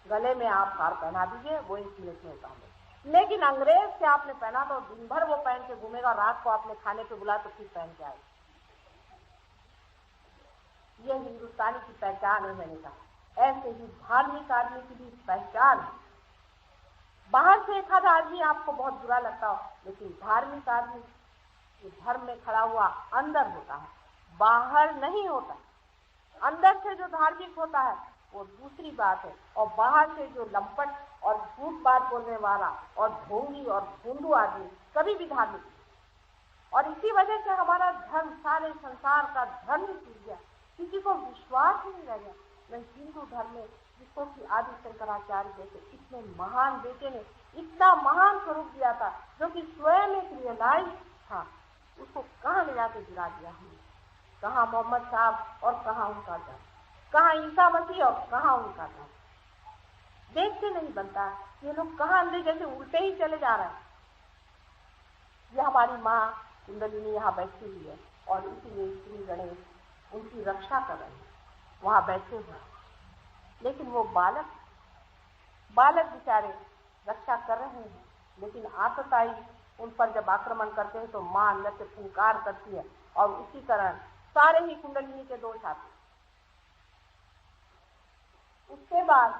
गले में आप हार पहना दीजिए, वो 1 मिनट में उतार दे। लेकिन अंग्रेज से आपने पहना तो दिन भर वो पहन के घूमेगा, रात को आपने खाने पे बुला तो फिर पहन के आए। ये हिंदुस्तानी की पहचान है। मैंने कहा ऐसे ही धार्मिक आदमी की भी पहचान है। बाहर से एक आधा आदमी आपको बहुत बुरा लगता हो, लेकिन धार्मिक आदमी धर्म में खड़ा हुआ अंदर होता है, बाहर नहीं होता। अंदर से जो धार्मिक होता है वो दूसरी बात है, और बाहर से जो लंपट और झूठ बात बोलने वाला और ढोंगी और भोंदू आदमी कभी भी धार्मिक नहीं। और इसी वजह से हमारा धर्म, सारे संसार का धर्म टूट गया, किसी को विश्वास ही नहीं रह गया। नहीं हिंदू धर्म में, जिसको कि आदि शंकराचार्य जैसे इतने महान बेटे ने इतना महान स्वरूप दिया था, जो कि स्वयं एक रियलाइज था, उसको कहाँ ले जाके गिरा दिया हमने। कहाँ मोहम्मद साहब और कहाँ उनका धर्म, कहाँ ईसा मसीह और कहाँ उनका धर्म। देख के नहीं बनता ये लोग कहाँ अंधे जैसे उल्टे ही चले जा रहे हैं। ये हमारी माँ कुंडलिनी यहाँ बैठी हुई है और इसीलिए श्री गणेश उनकी रक्षा कर रहे हैं, वहाँ बैठे हुए। लेकिन वो बालक बेचारे रक्षा कर रहे हैं, लेकिन आतताई उन पर जब आक्रमण करते हैं तो माँ अंदर से फुंकार करती है और उसी तरह सारे ही कुंडलिनी के दोष आते। उसके बाद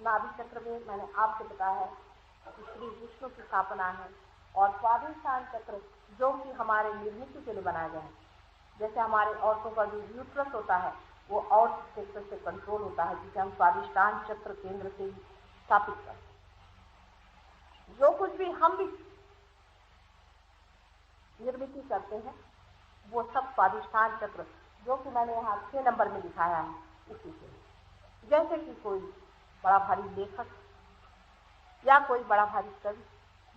नाभि चक्र में मैंने आपको बताया है कि श्री विष्णु की स्थापना है, और स्वाधिष्ठान चक्र जो कि हमारे निर्मित के लिए बनाए गए हैं, जैसे हमारे औरतों का जो यूट्रस होता है वो और क्षेत्र से कंट्रोल होता है, जिसे हम स्वादिष्टान चक्र केंद्र से स्थापित करते हैं। जो कुछ भी हम भी निर्मित करते हैं वो सब स्वादिष्टान चक्र, जो कि मैंने यहाँ 6 नंबर में दिखाया है, उसी से। जैसे कि कोई बड़ा भारी लेखक या कोई बड़ा भारी कवि,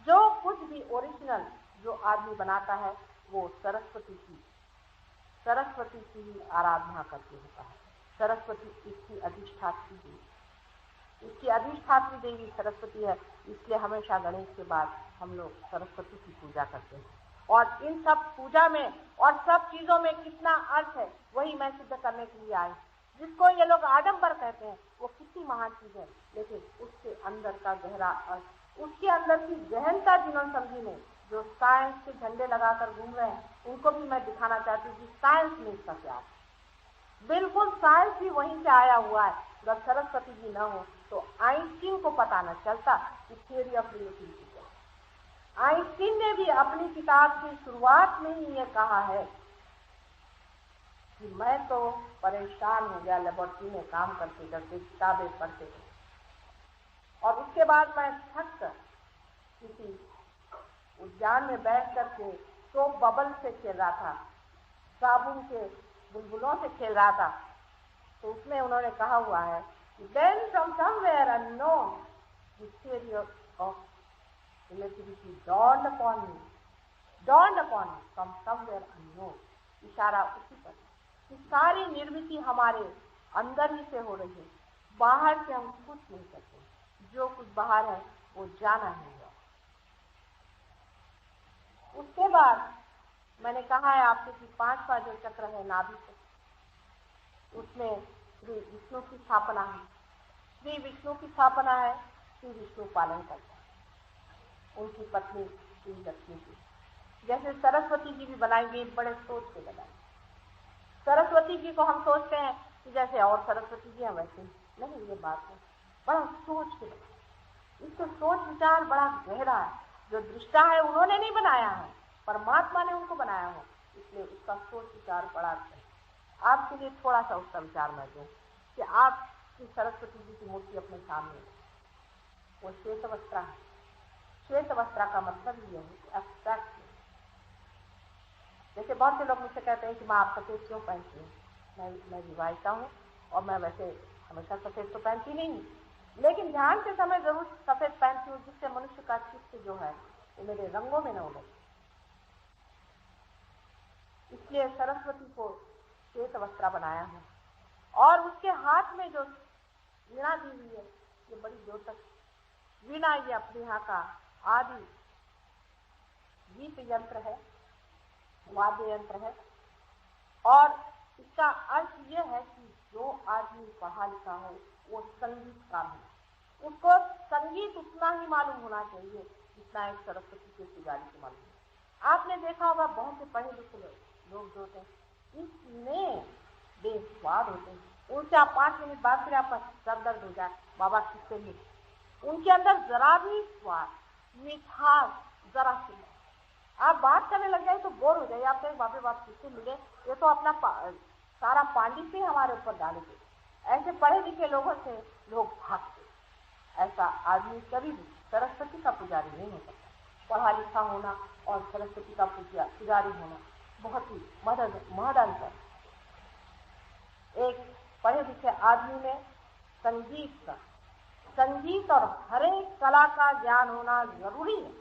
जो कुछ भी ओरिजिनल जो आदमी बनाता है वो सरस्वती की आराधना करके होता है। सरस्वती इसकी अधिष्ठात्री देवी, इसकी अधिष्ठात्री देवी सरस्वती है, इसलिए हमेशा गणेश के बाद हम लोग सरस्वती की पूजा करते हैं। और इन सब पूजा में और सब चीजों में कितना अर्थ है वही मैं सिद्ध करने के लिए आई। जिसको ये लोग आडंबर कहते हैं वो कितनी महान चीज है, लेकिन उसके अंदर का गहरा अर्थ, उसके अंदर की गहनता जिन्होंने समझी नहीं, जो साइंस के झंडे लगाकर घूम रहे हैं, उनको भी मैं दिखाना चाहती हूँ कि साइंस में इसका क्या है। बिल्कुल साइंस भी वहीं से आया हुआ है। अगर सरस्वती जी न हो तो आइंस्टीन को पता न चलता कि थियरी ऑफ रिलेटिविटी क्या है। आइंस्टीन ने भी अपनी किताब की शुरुआत में ही ये कहा है कि मैं तो परेशान हो गया लेबोरेटरी में काम करते करते, किताबें पढ़ते, और उसके बाद मैं थक कर किसी उद्यान में बैठ करके सोप बबल से खेल रहा था, साबुन के बुलबुलों से खेल रहा था, तो उसमें उन्होंने कहा हुआ है कि then from somewhere unknown the theory of relativity dawned upon me from somewhere unknown। इशारा उसी पर कि सारी निर्मिति हमारे अंदर ही से हो रही है, बाहर से हम कुछ नहीं करते, जो कुछ बाहर है वो जाना ही है। उसके बाद मैंने कहा है आपसे कि 5वां जो चक्र है नाभि चक्र, उसमें श्री विष्णु की स्थापना है। श्री विष्णु की स्थापना है, श्री विष्णु पालन करते हैं उनकी पत्नी श्री लक्ष्मी की। जैसे सरस्वती जी भी बनाएंगे, बड़े सोच के बनाएंगे। सरस्वती जी को हम सोचते हैं कि जैसे और सरस्वती जी हैं वैसे नहीं, ये बात है बड़ा सोच के बनाए। इसको सोच विचार बड़ा गहरा है। जो दृष्टा है उन्होंने नहीं बनाया है, परमात्मा ने उनको बनाया हो, इसलिए उसका सोच विचार बड़ा है। आपके लिए थोड़ा सा उसका विचार मैं दूं कि आप सरस्वती जी की मूर्ति अपने सामने, वो श्वेत वस्त्रा है। श्वेत वस्त्रा का मतलब ये है कि एब्स्ट्रैक्ट। जैसे बहुत से लोग मुझसे कहते हैं कि माँ आप सफेद क्यों पहनती हैं? मैं विवाहिता हूँ और मैं वैसे हमेशा सफेद तो पहनती नहीं हूँ, लेकिन ध्यान के समय जरूर सफेद पहनती हूँ, जिससे मनुष्य का चित्त जो है वो मेरे रंगों में न उलझे। इसलिए सरस्वती को श्वेत वस्त्रा बनाया है। और उसके हाथ में जो वीणा दी हुई है, ये बड़ी द्योतक वीणा, ये अपने यहाँ का आदि गीत यंत्र है, वाद्य यंत्र है। और इसका अर्थ यह है कि जो आदमी पढ़ा लिखा है वो संगीतकार है, उसको संगीत उतना ही मालूम होना चाहिए जितना एक सरस्वती के पुजारी को मालूम है। आपने देखा होगा बहुत से पढ़े लिखे लोग जो होते हैं इतने बेस्वाद होते हैं, उनसे आप 5 मिनट बाद फिर आपका सर दर्द हो जाए, बाबा किससे मिले। उनके अंदर जरा भी स्वाद, मिठास जरा सी, आप बात करने लग जाए तो बोर हो जाए। आप कहें बाबे बाप किससे मिले, ये तो अपना सारा पांडित्य हमारे ऊपर डालेंगे। ऐसे पढ़े लिखे लोगों से लोग भागते। ऐसा आदमी कभी भी सरस्वती का पुजारी नहीं हो सकता। पढ़ा लिखा होना और सरस्वती का पुजारी होना बहुत ही महद अंतर। एक पढ़े लिखे आदमी में संगीत और हर एक कला का ज्ञान होना जरूरी है।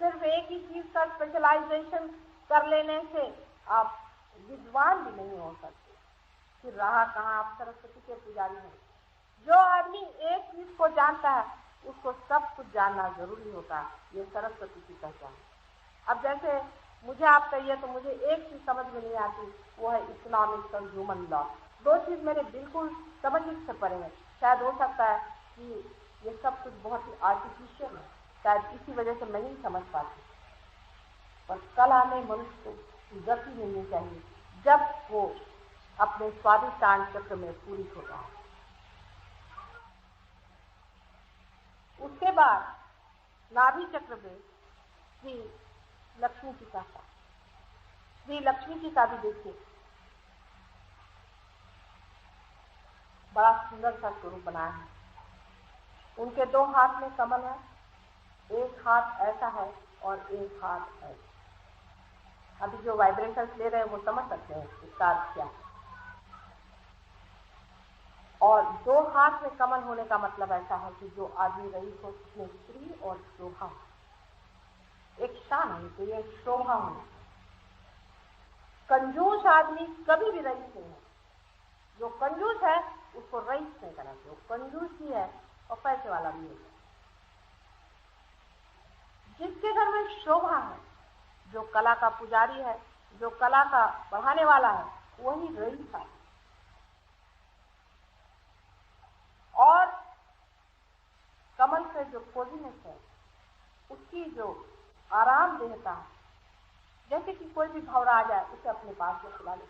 सिर्फ एक ही चीज का स्पेशलाइजेशन कर लेने से आप विद्वान भी नहीं हो सकते। फिर रहा कहाँ आप सरस्वती के पुजारी हैं। जो आदमी एक चीज को जानता है उसको सब कुछ जानना जरूरी होता है। ये सरस्वती की पहचान। अब जैसे मुझे आप कहिए तो मुझे एक चीज समझ में नहीं आती, वो है इकोनॉमिक्स और ह्यूमन लॉ। 2 चीज मेरे बिल्कुल समझ से परे हैं। शायद हो सकता है कि ये सब कुछ बहुत ही आर्टिफिशियल है, शायद इसी वजह से मैं नहीं समझ पाती। पर कला में मनुष्य को गति मिलनी चाहिए जब वो अपने स्वादिष्टान चक्र में पूरी होता है। उसके बाद नाभि चक्र में श्री लक्ष्मी की कथा। श्री लक्ष्मी जी का भी देखिए, बड़ा सुंदर सा स्वरूप बनाया है। उनके 2 हाथ में कमल है, एक हाथ ऐसा है और एक हाथ ऐसा। अभी जो वाइब्रेशंस ले रहे हैं वो समझ सकते हैं इसका अर्थ क्या है। और 2 हाथ में कमल होने का मतलब ऐसा है कि जो आदमी रईस हो उसमें स्त्री और शोभा हो, एक शान होनी चाहिए, एक शोभा होनी चाहिए। कंजूस आदमी कभी भी रईस नहीं है। जो कंजूस है उसको रईस नहीं करना चाहिए, कंजूस ही है और पैसे वाला भी है। जिसके घर में शोभा है, जो कला का पुजारी है, जो कला का बढ़ाने वाला है, वही रईस है। और कमल से जो कोजीनेस है, उसकी जो आराम देता है, जैसे कि कोई भी भंवरा आ जाए उसे अपने पास में खिला ले,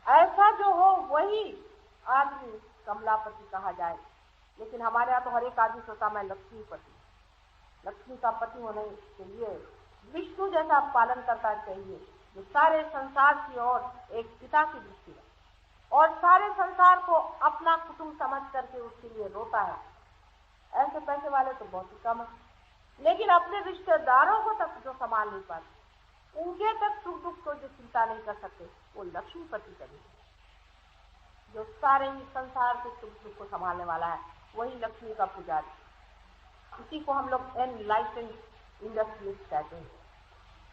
ऐसा जो हो वही आदमी कमलापति कहा जाए। लेकिन हमारे यहाँ तो हर एक आदमी सोचता मैं लक्ष्मीपति, लक्ष्मी का पति होने के लिए विष्णु जैसा पालन करता चाहिए, जो सारे संसार की ओर एक पिता की दृष्टि है और सारे संसार को अपना कुटुंब समझ करके उसके लिए रोता है। ऐसे पैसे वाले तो बहुत ही कम है, लेकिन अपने रिश्तेदारों को तक जो संभाल नहीं पाते, उनके तक सुख दुख को जो चिंता नहीं कर सकते, वो लक्ष्मीपति करेंगे। जो सारे ही संसार के सुख दुख को संभालने वाला है, वही लक्ष्मी का पुजारी। इसी को हम लोग एनलाइटेंड इंडस्ट्रियलिस्ट कहते हैं।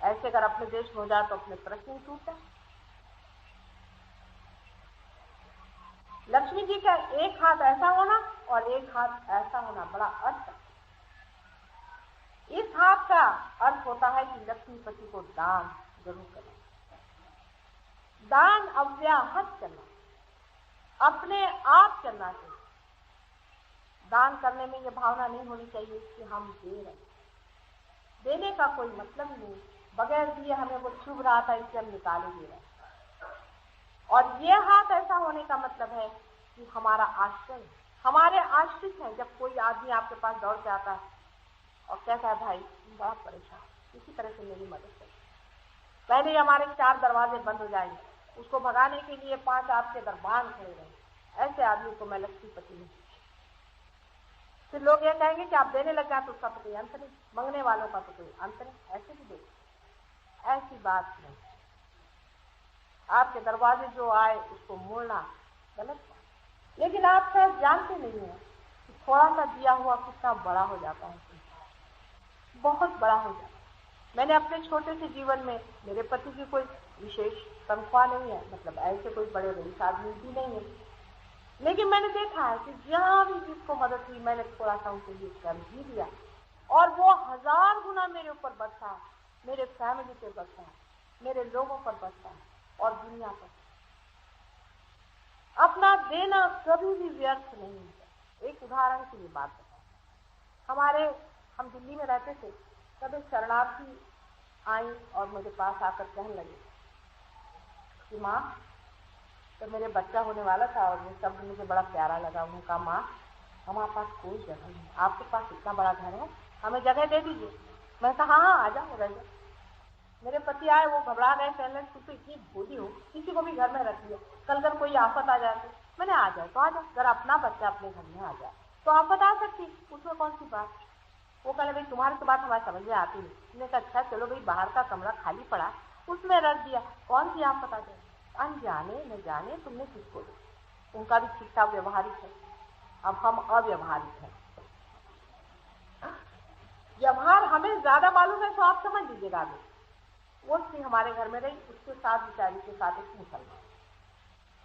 ऐसे अगर अपने देश में हो जाए तो अपने प्रश्न टूटता। लक्ष्मी जी का एक हाथ ऐसा होना और एक हाथ ऐसा होना बड़ा अर्थ है। इस हाथ का अर्थ होता है कि लक्ष्मीपति को दान जरूर करना, दान अव्याहत करना, अपने आप करना चाहिए। दान करने में ये भावना नहीं होनी चाहिए कि हम दे रहे हैं, देने का कोई मतलब नहीं, बगैर दिए हमें वो चुभ रहा था इसलिए हम निकाले दे रहे हैं। और ये हाथ ऐसा होने का मतलब है कि हमारा आश्रय, हमारे आश्रित हैं। जब कोई आदमी आपके पास दौड़ के आता है और कहता है भाई बड़ा परेशान, किसी तरह से मेरी मदद करें, पहले ही हमारे 4 दरवाजे बंद हो जाएंगे, उसको भगाने के लिए 5 आपके दरबान खड़े रहे, ऐसे आदमी को मैं लक्ष्मीपति नहीं। फिर लोग ये कहेंगे कि आप देने लग जाए तो उसका तो कोई अंत नहीं, मंगने वालों का तो कोई अंत नहीं। ऐसे भी देखो, ऐसी बात नहीं। आपके दरवाजे जो आए उसको मोड़ना गलत है, लेकिन आप शायद जानते नहीं हैं कि थोड़ा सा दिया हुआ कितना बड़ा हो जाता है, बहुत बड़ा हो जाता है। मैंने अपने छोटे से जीवन में, मेरे पति की कोई विशेष तनख्वाह नहीं है, मतलब ऐसे कोई बड़े रईस आदमी भी नहीं है, लेकिन मैंने देखा है कि जहां भी जिसको मदद हुई मैंने थोड़ा सा उनके लिए कर ही दिया और वो 1000 गुना मेरे ऊपर बरसा है, मेरे फैमिली पे बरसा है, मेरे लोगों पर बरसा है और दुनिया पर। अपना देना कभी भी व्यर्थ नहीं है। एक उदाहरण के लिए बात बताऊं, हम दिल्ली में रहते थे, तब एक शरणार्थी आई और मेरे पास आकर कहने लगे कि माँ, तो मेरे बच्चा होने वाला था और वो शब्द मुझे बड़ा प्यारा लगा। उन्होंने कहा माँ, हमारे पास कोई जगह नहीं, आपके पास इतना बड़ा घर है, हमें जगह दे दीजिए। मैं कहा हाँ आ जाओ रह जाओ। मेरे पति आए, वो घबरा गए, कहने तू तो इतनी भोली हो, किसी को भी घर में रखी है, कल अगर कोई आफत आ जाए तो। मैंने आ जाए तो आ जाओ, अगर अपना बच्चा अपने घर में आ जाए तो आफत आ सकती, उसमें कौन सी बात। वो कहने भाई तुम्हारी तो बात हमारे समझ में आती नहीं। मैंने कहा अच्छा चलो भाई, बाहर का कमरा खाली पड़ा उसमें रख दिया, कौन सी आफत आ जाए। अनजाने न जाने तुमने किसको दिया। उनका भी ठीक ठाक व्यवहारिक है, अब हम अव्यवहारिक हैं। व्यवहार हमें ज्यादा मालूम है तो आप समझ लीजिएगा। वो स्त्री हमारे घर में रही, उसके साथ बेचारी के साथ एक मुसलमान,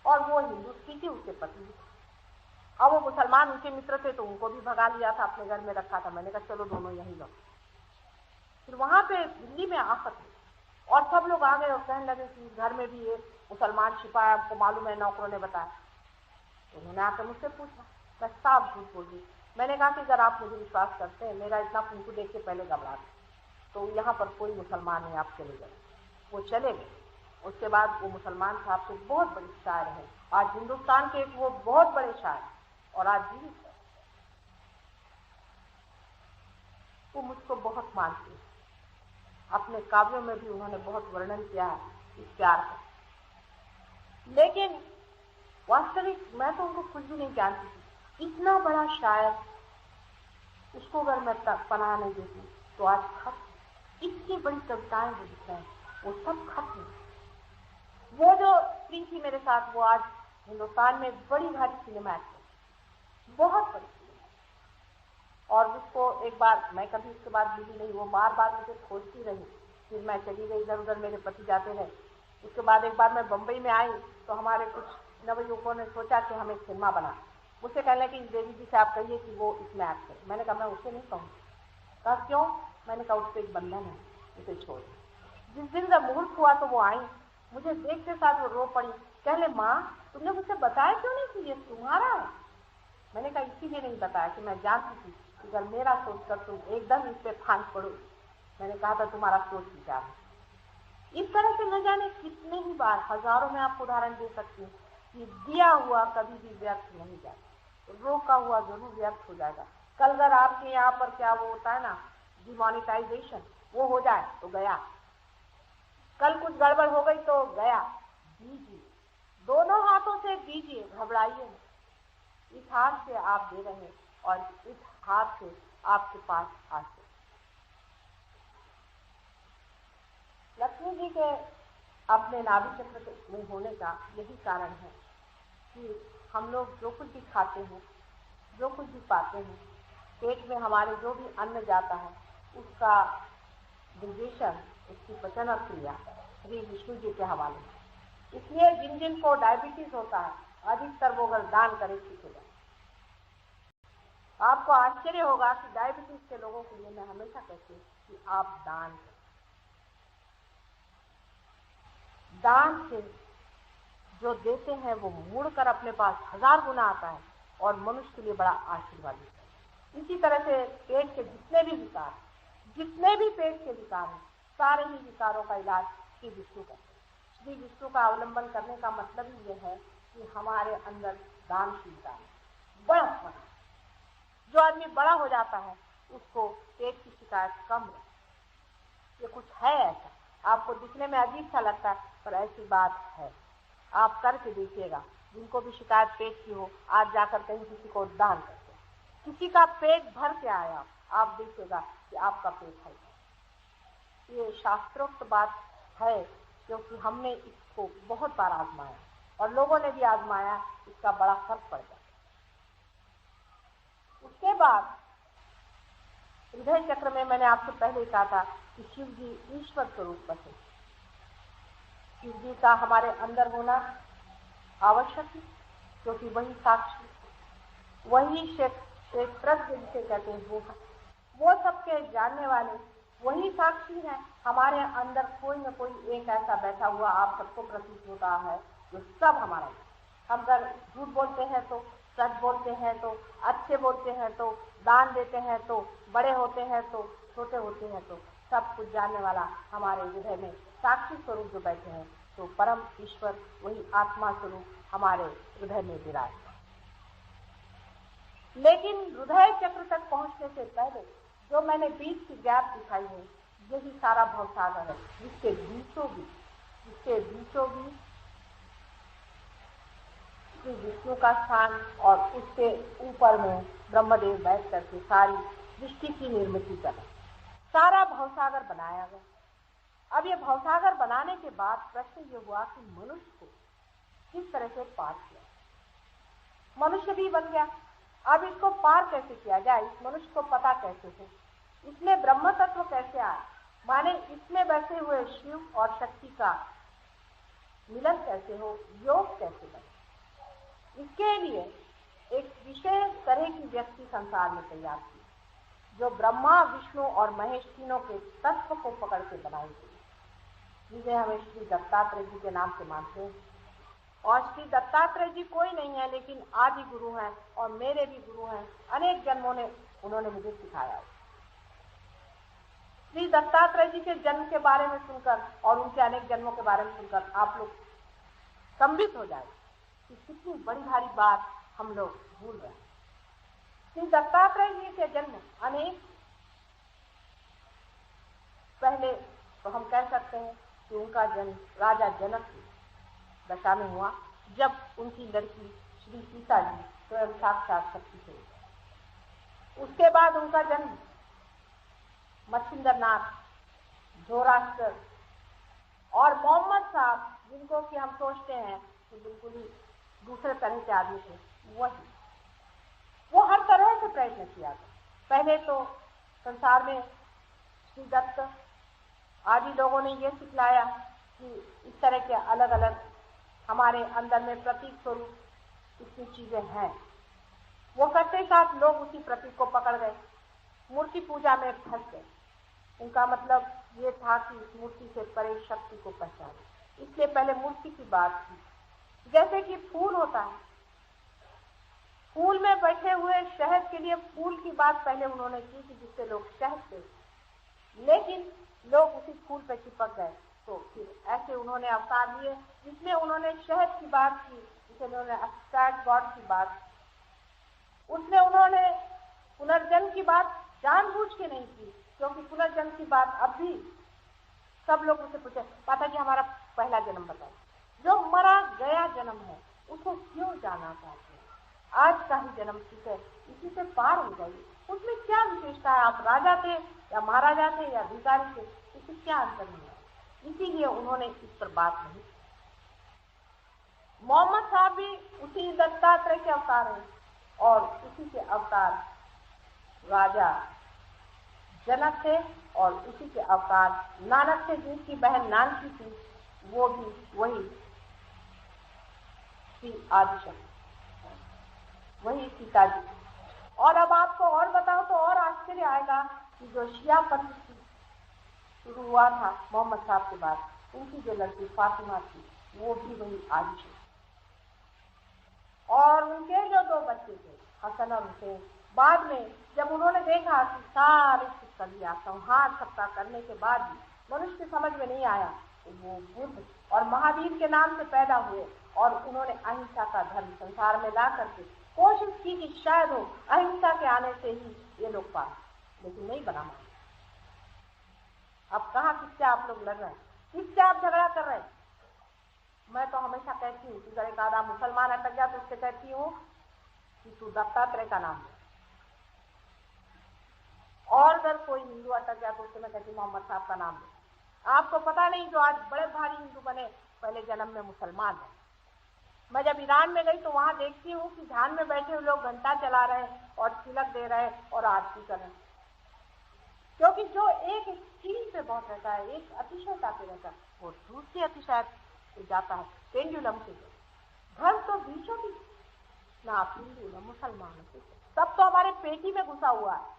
और वो हिंदू स्त्री थी, उसके पति। अब वो मुसलमान उनके मित्र थे तो उनको भी भगा लिया था, अपने घर में रखा था। मैंने कहा चलो दोनों यहीं लो। फिर वहां पे दिल्ली में आफत हुई और सब लोग आ गए और कहने लगे कि घर में भी एक मुसलमान छिपा है, आपको मालूम है, नौकरों ने बताया। तो उन्होंने आकर मुझसे पूछा, मैं साफ झूठ बोल दी। मैंने कहा कि अगर आप मुझे विश्वास करते हैं, मेरा इतना कुंकू देख के पहले घबरा गए, तो यहाँ पर कोई मुसलमान नहीं, आप चले गए। वो चले गए। उसके बाद वो मुसलमान साहब से बहुत बड़ी शायर है, आज हिंदुस्तान के एक वो बहुत बड़े शायर और आज जीवित है। वो मुझको बहुत मानती है, अपने काव्यों में भी उन्होंने बहुत वर्णन किया है इस प्यार को। लेकिन वास्तविक मैं तो उनको कुछ भी नहीं जानती थी। इतना बड़ा शायर, उसको अगर मैं पनाह नहीं देती तो आज खत्म। इतनी बड़ी कविताएं जो लिख रहे हैं वो सब खत्म। वो जो स्त्री थी मेरे साथ, वो आज हिंदुस्तान में बड़ी भारी सिनेमा एक्टर, बहुत बड़ी सिनेमा। और उसको एक बार, मैं कभी उसके बाद मिली नहीं, वो बार बार मुझे खोजती रही। फिर मैं चली गई इधर उधर, मेरे पति जाते रहे। उसके बाद एक बार मैं बम्बई में आई तो हमारे कुछ नवयुवकों ने सोचा कि हम एक सिनेमा बना। मुझसे कहने लगे कि देवी जी से आप कहिए कि वो इसमें एक्ट करे। मैंने कहा मैं उसे नहीं कहूँगी। कहा क्यों? मैंने कहा उससे एक बंधन है, उसे छोड़। जिस दिन जब मुहूर्त हुआ तो वो आई, मुझे देखते साथ वो रो पड़ी। कहले माँ तुमने मुझसे बताया क्यों नहीं कि ये तुम्हारा है? मैंने कहा इसीलिए नहीं बताया कि मैं जानती थी कि अगर मेरा सोचकर तुम एकदम इस पे फांस पड़ो। मैंने कहा था तुम्हारा सोच विचार। इस तरह से न जाने कितने ही बार, हजारों में आपको उदाहरण दे सकती हूँ कि दिया हुआ कभी भी व्यर्थ नहीं जाता, रोका हुआ जरूर व्यर्थ हो जाएगा। कल अगर आपके यहाँ पर क्या वो होता है ना, डिमोनेटाइजेशन, वो हो जाए तो गया। कल कुछ गड़बड़ हो गई तो गया। दीजिए, दोनों हाथों से दीजिए, घबराइए। इस हाथ से आप दे रहे और इस हाथ से आपके पास आते। लक्ष्मी जी के अपने नाभि चक्र में होने का यही कारण है कि हम लोग जो कुछ भी खाते हैं, जो कुछ भी पाते हैं, पेट में हमारे जो भी अन्न जाता है उसका डिजेशन, उसकी पचन और क्रिया श्री विष्णु जी के हवाले है। इसलिए जिन जिन को डायबिटीज होता है, अधिकतर वो अगर दान करे ठीक हो जाए। आपको आश्चर्य होगा कि डायबिटीज के लोगों के लिए मैं हमेशा कहती हूँ कि आप दान करें। दान से जो देते हैं वो मुड़कर अपने पास 1000 गुना आता है और मनुष्य के लिए बड़ा आशीर्वाद है। इसी तरह से पेट के जितने भी विकार, जितने भी पेट के विकार हैं, सारे ही विकारों का इलाज श्री विष्णु करते हैं। श्री विष्णु का अवलंबन करने का मतलब ही ये है कि हमारे अंदर दानशीलता है। बड़ा बड़ा जो आदमी बड़ा हो जाता है उसको पेट की शिकायत कम है। ये कुछ है ऐसा, आपको दिखने में अजीब सा लगता है पर ऐसी बात है। आप करके देखिएगा, जिनको भी शिकायत पेट की हो, आज जाकर कहीं किसी को दान करते, किसी का पेट भर के आया, आप देखिएगा कि आपका पेट है। ये शास्त्रोक्त बात है, क्योंकि हमने इसको बहुत बार आजमाया और लोगों ने भी आजमाया, इसका बड़ा फर्क पड़ जाता। उसके बाद हृदय चक्र में मैंने आपसे पहले कहा था कि शिव जी ईश्वर स्वरूप है। शिव जी का हमारे अंदर होना आवश्यक है, क्योंकि वही साक्षी, वही क्षेत्रज्ञ जिसे कहते हैं, वो सबके जानने वाले, वही साक्षी है। हमारे अंदर कोई न कोई एक ऐसा बैठा हुआ आप सबको प्रतीत होता है जो सब हमारा है। हम अगर झूठ बोलते हैं तो, सच बोलते हैं तो, अच्छे बोलते हैं तो, दान देते हैं तो, बड़े होते हैं तो, छोटे होते हैं तो, सब कुछ जानने वाला हमारे हृदय में साक्षी स्वरूप जो बैठे हैं, तो परम ईश्वर वही आत्मा स्वरूप हमारे हृदय में विराज। लेकिन हृदय चक्र तक पहुंचने से पहले जो मैंने बीच की गैप दिखाई है, यही सारा भवसागर है, जिसके बीचों बीच श्री विष्णु का स्थान और उसके ऊपर में ब्रह्मदेव बैठ करके सारी सृष्टि की निर्मित कर सारा भवसागर बनाया गया। अब ये भवसागर बनाने के बाद प्रश्न ये हुआ कि मनुष्य को किस तरह से पार किया। मनुष्य भी बन गया, अब इसको पार कैसे किया जाए, इस मनुष्य को पता कैसे है, इसमें ब्रह्म तत्व कैसे आए, माने इसमें बैठे हुए शिव और शक्ति का मिलन कैसे हो, योग कैसे बने। इसके लिए एक विशेष तरह की व्यक्ति संसार में तैयार की, जो ब्रह्मा विष्णु और महेश तीनों के तत्व को पकड़ के बनाई गई, जिसे हम श्री दत्तात्रेय जी के नाम से मानते हैं। और श्री दत्तात्रेय जी कोई नहीं है, लेकिन आदि गुरु हैं और मेरे भी गुरु हैं। अनेक जन्मों ने उन्होंने मुझे सिखाया। श्री दत्तात्रेय जी के जन्म के बारे में सुनकर और उनके अनेक जन्मों के बारे में सुनकर आप लोग संबित हो जाए कि कितनी बड़ी भारी बात हम लोग भूल रहे हैं। श्री दत्तात्रेय जी के जन्म अनेक पहले तो हम कह सकते हैं कि उनका जन्म राजा जनक की दशा में हुआ, जब उनकी लड़की श्री सीता जी स्वयं साक्षात शक्ति थे। उसके बाद उनका जन्म मच्छिंद्रनाथ, झोरास्टर और मोहम्मद साहब, जिनको कि हम सोचते हैं कि बिल्कुल ही दूसरे तरह के आदमी थे, वो हर तरह से प्रयत्न किया था। पहले तो संसार में श्री दत्त आदि लोगों ने ये सिखलाया कि इस तरह के अलग अलग हमारे अंदर में प्रतीक स्वरूप इतनी चीजें हैं। वो करते साथ लोग उसी प्रतीक को पकड़ गए, मूर्ति पूजा में फंस गए। उनका मतलब ये था कि इस मूर्ति से परे शक्ति को पहचाने, इसलिए पहले मूर्ति की बात की। जैसे कि फूल होता है, फूल में बैठे हुए शहद के लिए फूल की बात पहले उन्होंने की कि जिससे लोग शहद थे, लेकिन लोग उसी फूल पर चिपक गए। तो फिर ऐसे उन्होंने अवतार लिए जिसमें उन्होंने शहद की बात की, जिसमें उन्होंने एब्स्ट्रैक्ट गॉड की बात, उसमें उन्होंने पुनर्जन्म की बात जानबूझ के नहीं की, क्योंकि पुनर्जन्म की बात अब भी सब लोग उसे पूछे, पाता जी हमारा पहला जन्म बताओ। जो मरा गया जन्म है उसको क्यों जाना चाहते हैं? आज का ही जन्म ठीक है, इसी से पार हो जाइए। उसमें क्या विशेषता है? आप राजा थे या महाराजा थे या भिखारी थे, इससे क्या अंतर नहीं है। इसीलिए उन्होंने इस पर बात नहीं। मोहम्मद साहब भी उसी दत्तात्रेय के अवतार हैं और उसी के अवतार राजा जनक थे और उसी के अवतार नानक थे, जिनकी बहन नानकी थी, वो भी वही श्री आदिशक्ति, वही सीता जी। और अब आपको और बताओ तो और आश्चर्य आएगा कि जो शिया पंथ शुरू हुआ था मोहम्मद साहब के बाद, उनकी जो लड़की फातिमा थी वो भी वही आदिशक्ति। और उनके जो दो बच्चे थे हसन और हुसैन, बाद में जब उन्होंने देखा कि सारे कर दिया, संहार सबका करने के बाद भी मनुष्य की समझ में नहीं आया, तो वो बुद्ध और महावीर के नाम से पैदा हुए और उन्होंने अहिंसा का धर्म संसार में ला करके कोशिश की कि शायद हो अहिंसा के आने से ही ये लोग पाए, लेकिन नहीं बना। अब कहाँ किससे आप लोग लड़ रहे हैं, किससे आप झगड़ा कर रहे हैं? मैं तो हमेशा कहती हूँ कि अगर एक आधा मुसलमान अटक गया तो उससे कहती हूँ कि तू दत्तात्रेय का नाम है, और अगर कोई हिंदू अटक गया तो उससे मैं कहती हूँ मोहम्मद साहब का नाम है। आपको पता नहीं जो आज बड़े भारी हिंदू बने पहले जन्म में मुसलमान है। मैं जब ईरान में गई तो वहां देखती हूँ कि ध्यान में बैठे हुए लोग घंटा चला रहे हैं और तिलक दे रहे हैं और आरती कर रहे हैं, क्योंकि जो एक स्थिर पे बहुत रहता है, एक अतिशयता पे रहता है, वो दूसरी अतिशय जाता है, पेंडुलम से। धर्म तो बीचों बीच, ना आप हिंदू ना मुसलमान, सब तो हमारे पेटी में घुसा हुआ है।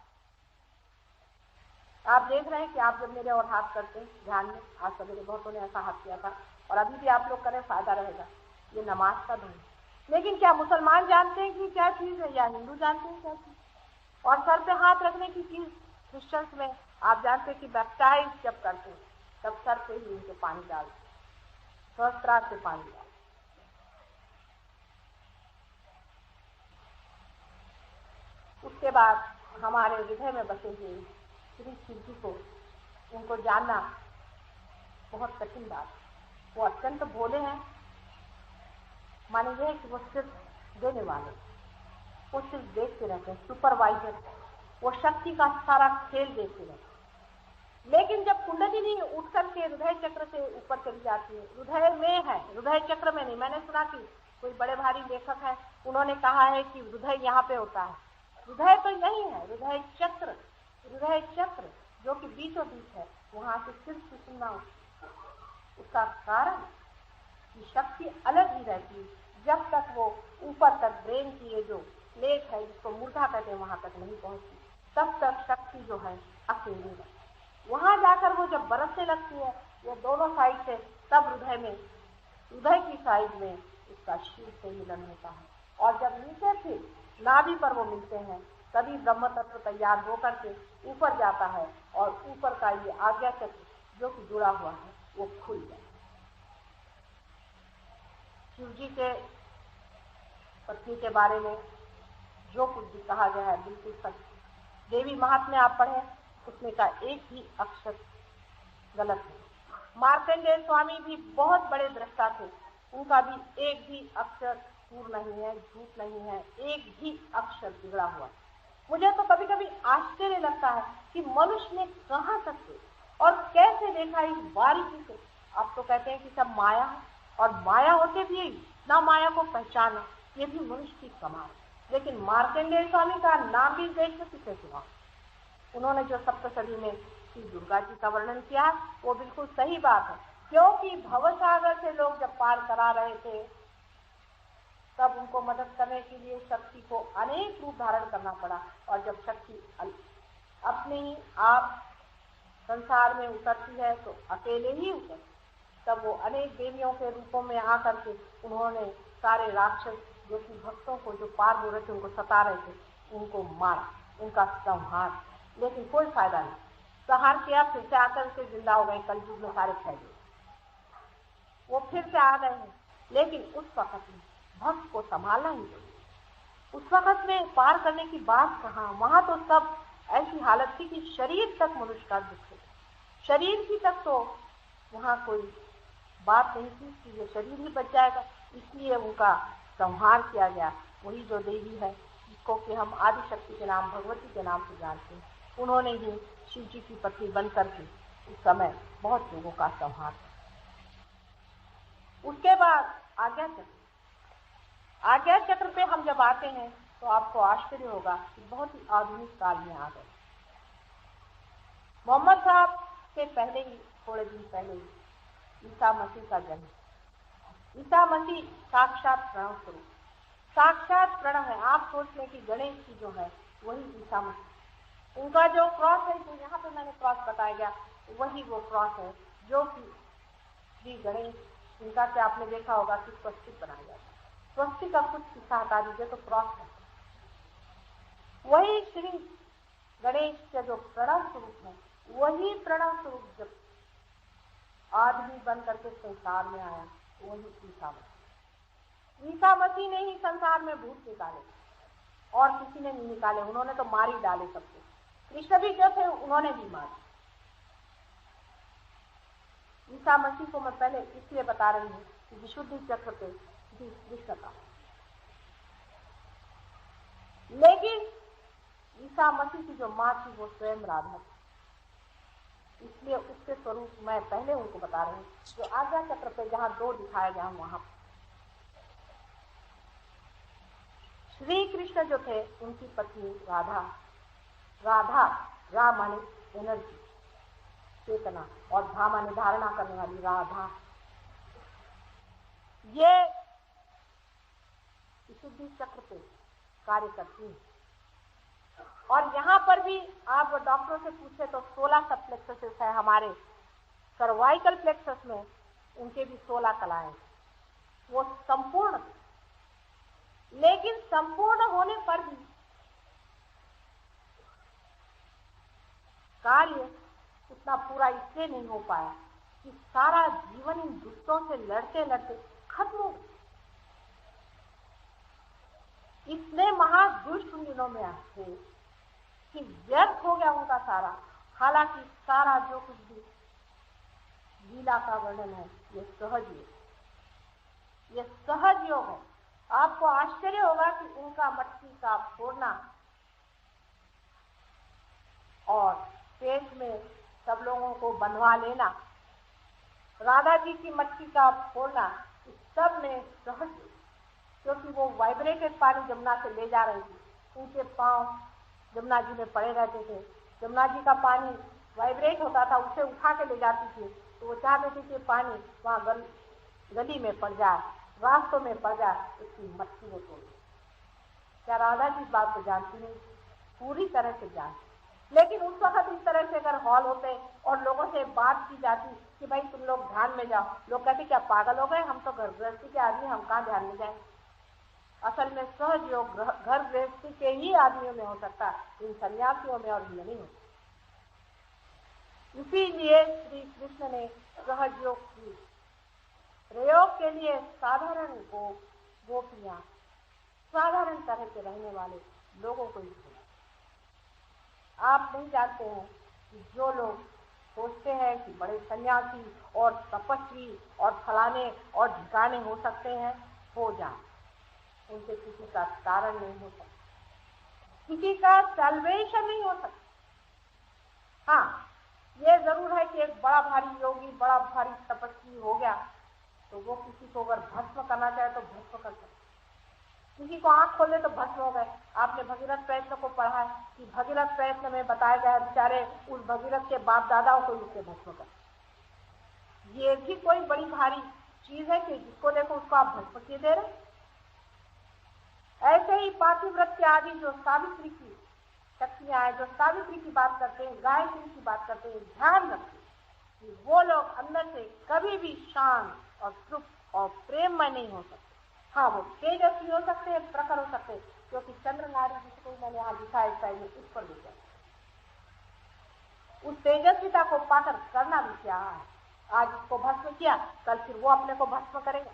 आप देख रहे हैं कि आप जब मेरे और हाथ करते हैं ध्यान में, आज सवेरे बहुतों ने ऐसा हाथ किया था और अभी भी आप लोग करें, फायदा रहेगा। ये नमाज का धर्म, लेकिन क्या मुसलमान जानते हैं कि क्या चीज है या हिंदू जानते हैं क्या चीज? और सर पे हाथ रखने की चीज क्रिश्चियंस में आप जानते हैं कि बैप्टाइज जब करते हैं तब सर पे ही उनके पानी डालते, सहस्त्रार्थ से पानी डालते। उसके बाद हमारे हृदय में बसे हुए श्री शिव जी को, उनको जानना बहुत कठिन बात है। वो अत्यंत भोले हैं, माने ये है कि वो सिर्फ देने वाले, वो सिर्फ देखते रहते हैं, सुपरवाइजर, वो शक्ति का सारा खेल देखते रहते हैं। लेकिन जब कुंडलिनी उठ करके हृदय चक्र से ऊपर चली जाती है, हृदय में है, हृदय चक्र में नहीं। मैंने सुना कि कोई बड़े भारी लेखक है, उन्होंने कहा है कि हृदय यहाँ पे होता है। हृदय तो यही है, हृदय चक्र जो कि बीचों बीच है, वहां से सिर्फ सुनना। उसका कारण कि शक्ति अलग ही रहती है, जब तक वो ऊपर तक ब्रेन की ये जो प्लेट है जिसको मूर्धा कहते हैं वहां तक नहीं पहुंचती, तब तक शक्ति जो है अकेली है। वहां जाकर वो जब बरसने लगती है ये दोनों साइड से, तब हृदय की साइड में उसका शिव से मिलन होता है। और जब नीचे फिर नाभि पर वो मिलते हैं, तभी ब्रह्म तत्व तैयार होकर के ऊपर जाता है और ऊपर का ये आज्ञा चक्र जो कि जुड़ा हुआ है वो खुल जाता है। शिव जी के पत्नी के बारे में जो कुछ भी कहा गया है बिल्कुल सच। देवी महात्म्य आप पढ़ें, उसमें का एक ही अक्षर गलत है। मार्कंडेय स्वामी भी बहुत बड़े दृष्टा थे, उनका भी एक भी अक्षर कूड़ नहीं है, झूठ नहीं है, एक भी अक्षर बिगड़ा हुआ। मुझे तो कभी कभी आश्चर्य लगता है कि मनुष्य ने कहाँ तक से और कैसे देखा इस बारीकी से। आप तो कहते हैं कि सब माया है, और माया होते भी इतना माया को पहचाना, ये भी मनुष्य की कमाल। लेकिन मार्कंडेय स्वामी का नाम भी देश में किसे सुना। उन्होंने जो सप्तशती में श्री दुर्गा जी का वर्णन किया वो बिल्कुल सही बात है, क्योंकि भवसागर से लोग जब पार करा रहे थे तब उनको मदद करने के लिए शक्ति को अनेक रूप धारण करना पड़ा, और जब शक्ति अपने ही आप संसार में उतरती है तो अकेले ही उतरती, तब वो अनेक देवियों के रूपों में आकर के उन्होंने सारे राक्षस जो कि भक्तों को जो पार हो रहे थे, उनको सता रहे थे, उनको मारा, उनका संहार। लेकिन कोई फायदा नहीं, संहार किया, फिर से आकर के जिंदा हो गए, कलयुग में सारे फैल गए, वो फिर से आ गए हैं। लेकिन उस वक्त में भक्त को संभालना ही चाहिए। उस वक्त में पार करने की बात कहाँ, वहां तो सब ऐसी हालत थी कि शरीर तक मनुष्य का दुख है, शरीर की तक तो वहां कोई बात नहीं थी कि ये शरीर ही बच जाएगा, इसलिए उनका संहार किया गया। वही जो देवी है जिसको कि हम आदि शक्ति के नाम, भगवती के नाम से जानते हैं, उन्होंने ही शिव जी की पत्नी बन करके उस समय बहुत लोगों का संहार। उसके बाद आज्ञा चक्र, आज्ञा चक्र पे हम जब आते हैं तो आपको आश्चर्य होगा कि बहुत ही आधुनिक काल में आ गए। मोहम्मद साहब से पहले ही, थोड़े दिन पहले ही ईसा मसीह का जन्म। ईसा मसीह साक्षात प्रणव स्वरूप, साक्षात प्रणव है। आप सोच लें कि गणेश जी जो है वही ईसा मसीह, उनका जो क्रॉस है, जो यहाँ पे मैंने क्रॉस बताया गया, वही वो क्रॉस है जो कि श्री गणेश, जिनका से आपने देखा होगा कि स्वस्तिक बनाया जाता है। स्वस्तिक का कुछ हिस्सा हटा दीजिए तो क्रॉस है। वही श्री गणेश का जो प्रणव स्वरूप है, वही प्रणव स्वरूप जब आदमी बन करके संसार में आया, वही ईसा मसीह। ईसा मसीह ने ही संसार में भूत निकाले, और किसी ने नहीं निकाले, उन्होंने तो मार ही डाले सबको। कृष्ण भी जो थे उन्होंने भी मारे। ईसा मसीह को मैं पहले इसलिए बता रही हूँ कि विशुद्धि चक्र पे कृष्ण का, लेकिन ईसा मसीह की जो माँ थी वो स्वयं राधा थी, इसलिए उसके स्वरूप मैं पहले उनको बता रही हूँ। जो आज्ञा चक्र पे जहाँ दो दिखाया गया वहां श्री कृष्ण जो थे उनकी पत्नी राधा, राधा रा माने एनर्जी, चेतना, और धा माने धारणा करने वाली राधा, ये विशुद्धि चक्र पे कार्य करती है। और यहाँ पर भी आप डॉक्टरों से पूछे तो 16 सब प्लेक्सस है हमारे सर्वाइकल प्लेक्सस में, उनके भी 16 कलाएं, वो संपूर्ण, लेकिन संपूर्ण होने पर भी कार्य उतना पूरा इसलिए नहीं हो पाया कि सारा जीवन इन दुष्टों से लड़ते लड़ते खत्म हो। इतने महादुष्ट उन दिनों में आते कि व्यर्थ हो गया उनका सारा। हालांकि सारा जो कुछ भी लीला का वर्णन है ये सहज योग, ये सहज योग है। आपको आश्चर्य होगा कि उनका मटकी का फोड़ना और पेट में सब लोगों को बंधवा लेना, राधा जी की मटकी का फोड़ना, इस सब में सहज, क्योंकि वो वाइब्रेटेड पानी जमुना से ले जा रही थी, उनके पांव जमुना जी में पड़े रहते थे, जमुना जी का पानी वाइब्रेट होता था, उसे उठा के ले जाती थी, तो वो चाहते थे कि पानी वहाँ गली में पड़ जाए, रास्तों में पड़ जाए, उसकी मटकी वो तोड़। क्या राधा जी इस बात को जानती नहीं? पूरी तरह से जानती। लेकिन उस वक्त इस तरह से अगर हॉल होते और लोगों से बात की जाती कि भाई तुम लोग ध्यान में जाओ, लोग कहते क्या पागल हो गए, हम तो घर गृहस्थी के आदमी, हम कहाँ ध्यान में जाए। असल में सहज योग घर गृहस्थी के ही आदमियों में हो सकता है, इन सन्यासियों में और इनमें नहीं होता। इसीलिए श्री कृष्ण ने सहज योग की प्रयोग के लिए साधारण गोपियां, साधारण तरह के रहने वाले लोगों को ही। आप नहीं जानते हैं कि जो लोग सोचते हैं कि बड़े सन्यासी और तपस्वी और फलाने और ढिकाने हो सकते हैं, हो जाए, उनसे किसी का कारण नहीं हो सकता, किसी का सल्वेशन नहीं हो सकता। हाँ, ये जरूर है कि एक बड़ा भारी योगी, बड़ा भारी तपस्वी हो गया तो वो किसी को अगर भस्म करना चाहे तो भस्म कर सकता, किसी को आंख खोले तो भस्म हो गए। आपने भगीरथ प्रयत्न को पढ़ा है कि भगीरथ प्रयत्न में बताया गया बेचारे उस भगीरथ के बाप दादाओं को उससे भस्म कर। ये भी कोई बड़ी भारी चीज है कि जिसको देखो उसको आप भस्म किए दे रहे। ऐसे ही पातिव्रत के आदि जो सावित्री की शक्तियां हैं, जो सावित्री की बात करते हैं, गायत्री की बात करते हैं, ध्यान रखें कि वो लोग अंदर से कभी भी शांत और तृप्त और प्रेममय नहीं हो सकते। हाँ, वो तेजस्वी हो सकते हैं, प्रखर हो सकते हैं, क्योंकि चंद्र नारी जिसको मैंने यहाँ लिखा है साइड में, उस पर लिखा है। उस तेजस्विता को पाकर करना भी क्या है, आज उसको भस्म किया, कल फिर वो अपने को भस्म करेगा।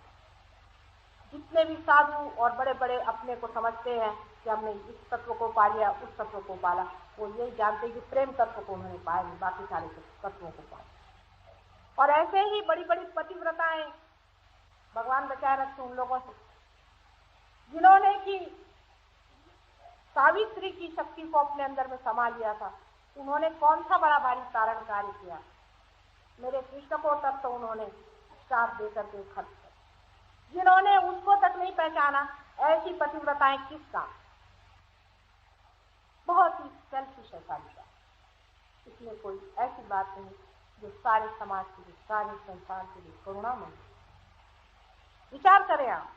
जितने भी साधु और बड़े बड़े अपने को समझते हैं कि हमने इस तत्व को पा लिया, उस तत्व को पाला, वो यही जानते हैं कि प्रेम तत्व को उन्होंने पाया नहीं, बाकी सारे तत्वों को पाया। और ऐसे ही बड़ी बड़ी पतिव्रताएं भगवान बचाए रखते उन लोगों से जिन्होंने कि सावित्री की शक्ति को अपने अंदर में समा लिया था। उन्होंने कौन सा बड़ा भारी कारण कार्य किया, मेरे कृष्ण को तब तो उन्होंने श्राप देकर के खत्म कर, जिन्होंने उसको तक नहीं पहचाना, ऐसी पतिव्रताएं किसका, बहुत ही सेल्फिश है सारी बात। इसमें कोई ऐसी बात नहीं जो सारे समाज के लिए, सारे संसार के लिए करुणामय। विचार करें आप।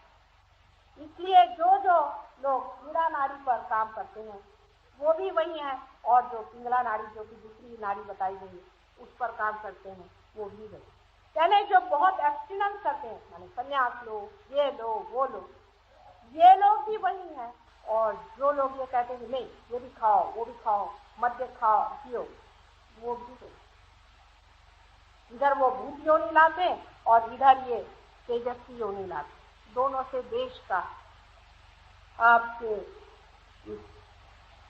इसलिए जो जो लोग पीड़ा नाड़ी पर काम करते हैं वो भी वही हैं, और जो पिंगला नाड़ी जो कि दूसरी नाड़ी बताई गई उस पर काम करते हैं वो भी वही। यानी जो बहुत एब्स्टिनेंस करते हैं, माने संन्यास लो, ये लो, वो लो, ये लोग भी वही हैं। और जो लोग ये कहते हैं नहीं ये भी खाओ, वो भी खाओ, मद्य खाओ, पियो, वो भी वही। इधर वो भूत योनि लाते और इधर ये तेजस्वी योनि लाते। दोनों से देश का, आपके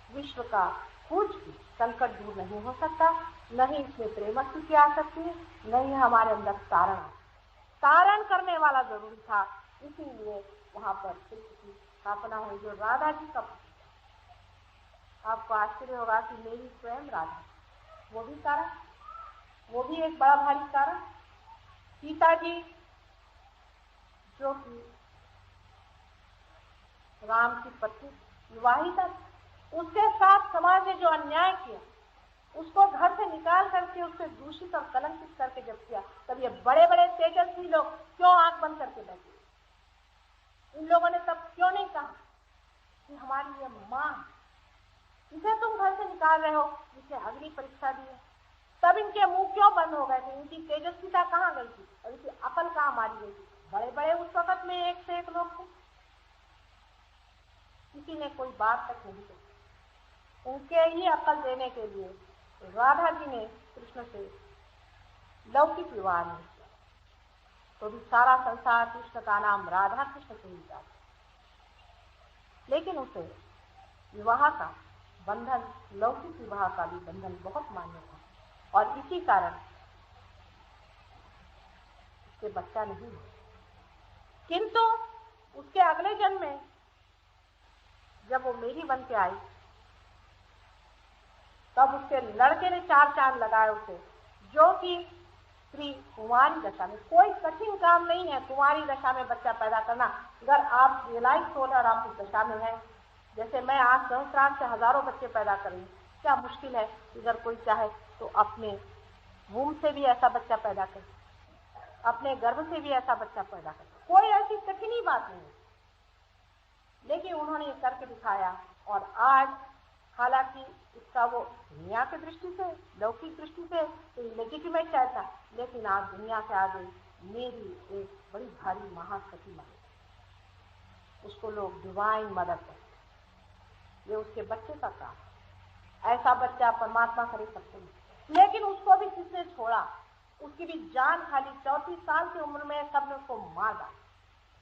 विश्व का कुछ भी संकट दूर नहीं हो सकता, न ही इसमें प्रेमस्ती की आ सकती है, न ही हमारे अंदर तारण करने वाला जरूरी था। इसीलिए वहां पर कृष्ण की स्थापना हुई, जो राधा जी का। आपको आश्चर्य होगा कि मेरी स्वयं राधा, वो भी कारण, वो भी एक बड़ा भारी कारण। सीता जी जो कि राम की पत्नी विवाहिता, उसके साथ समाज ने जो अन्याय किया, उसको घर से निकाल करके उससे दूषित और कलंकित करके जब किया, तब ये बड़े बड़े तेजस्वी लोग क्यों आंख बंद करके बैठे? इन लोगों ने तब क्यों नहीं कहा कि हमारी ये मां, इसे तुम घर से निकाल रहे हो, इसे अग्नि परीक्षा दी है? तब इनके मुंह क्यों बंद हो गए थे? इनकी तेजस्विता कहाँ गई थी और इनकी अकल कहाँ मारी गई थी? बड़े बड़े उस वक्त में एक से एक लोग थे, किसी ने कोई बात तक नहीं कही। उनके ही अकल देने के लिए राधा जी ने कृष्ण से लौकिक विवाह नहीं किया, तो भी सारा संसार कृष्ण का नाम राधा कृष्ण से ही जाता, लेकिन उसे विवाह का बंधन, लौकिक विवाह का भी बंधन बहुत मान्य था, और इसी कारण उसके बच्चा नहीं हुआ। किंतु उसके अगले जन्म में जब वो मेरी बन के आई, तब उसके लड़के ने 4 चांद लगाए उसे, जो कि स्त्री कुंवारी दशा में, कोई कठिन काम नहीं है कुंवारी दशा में बच्चा पैदा करना। अगर आप रियलाइज हो और आप उस दशा में हैं, जैसे मैं आज सहस्रार से हजारों बच्चे पैदा कर रही हूँ, क्या मुश्किल है? अगर कोई चाहे तो अपने वूम से भी ऐसा बच्चा पैदा करे, अपने गर्भ से भी ऐसा बच्चा पैदा करे, कोई ऐसी कठिन ही बात नहीं। लेकिन उन्होंने ये करके दिखाया, और आज हालांकि इसका वो दुनिया की दृष्टि से, लौकिक दृष्टि से तो लेजिटिमेट चाहता, लेकिन आज दुनिया से आ गई मेरी एक बड़ी भारी महासती माँ, उसको लोग डिवाइन मदर कहते। ये उसके बच्चे का काम। ऐसा बच्चा परमात्मा करे सकते हैं, लेकिन उसको भी किसने छोड़ा? उसकी भी जान खाली 34 साल की उम्र में सबने उसको मार डाला।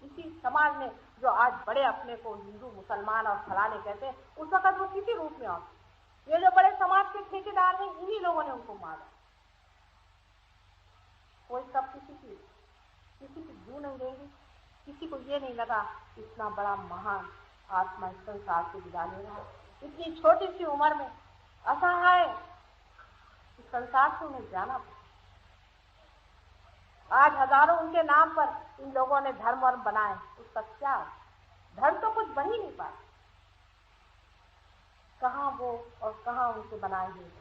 इसी समाज ने जो आज बड़े अपने को हिंदू, मुसलमान और फलाने कहते हैं, उस वक्त वो किसी रूप में आते। ये जो बड़े समाज के ठेकेदार हैं, इन्हीं लोगों ने उनको मारा। कोई सब किसी की जू नहीं देंगे। किसी को ये नहीं लगा इतना बड़ा महान आत्मा इस संसार से विदा ले रहा है, इतनी छोटी सी उम्र में असहाय इस संसार से उन्हें जाना पड़ा। आज हजारों उनके नाम पर इन लोगों ने धर्म वर्म बनाए, उसका क्या? धर्म तो कुछ बन ही नहीं पाए। कहाँ वो और कहाँ उनके बनाए हुए।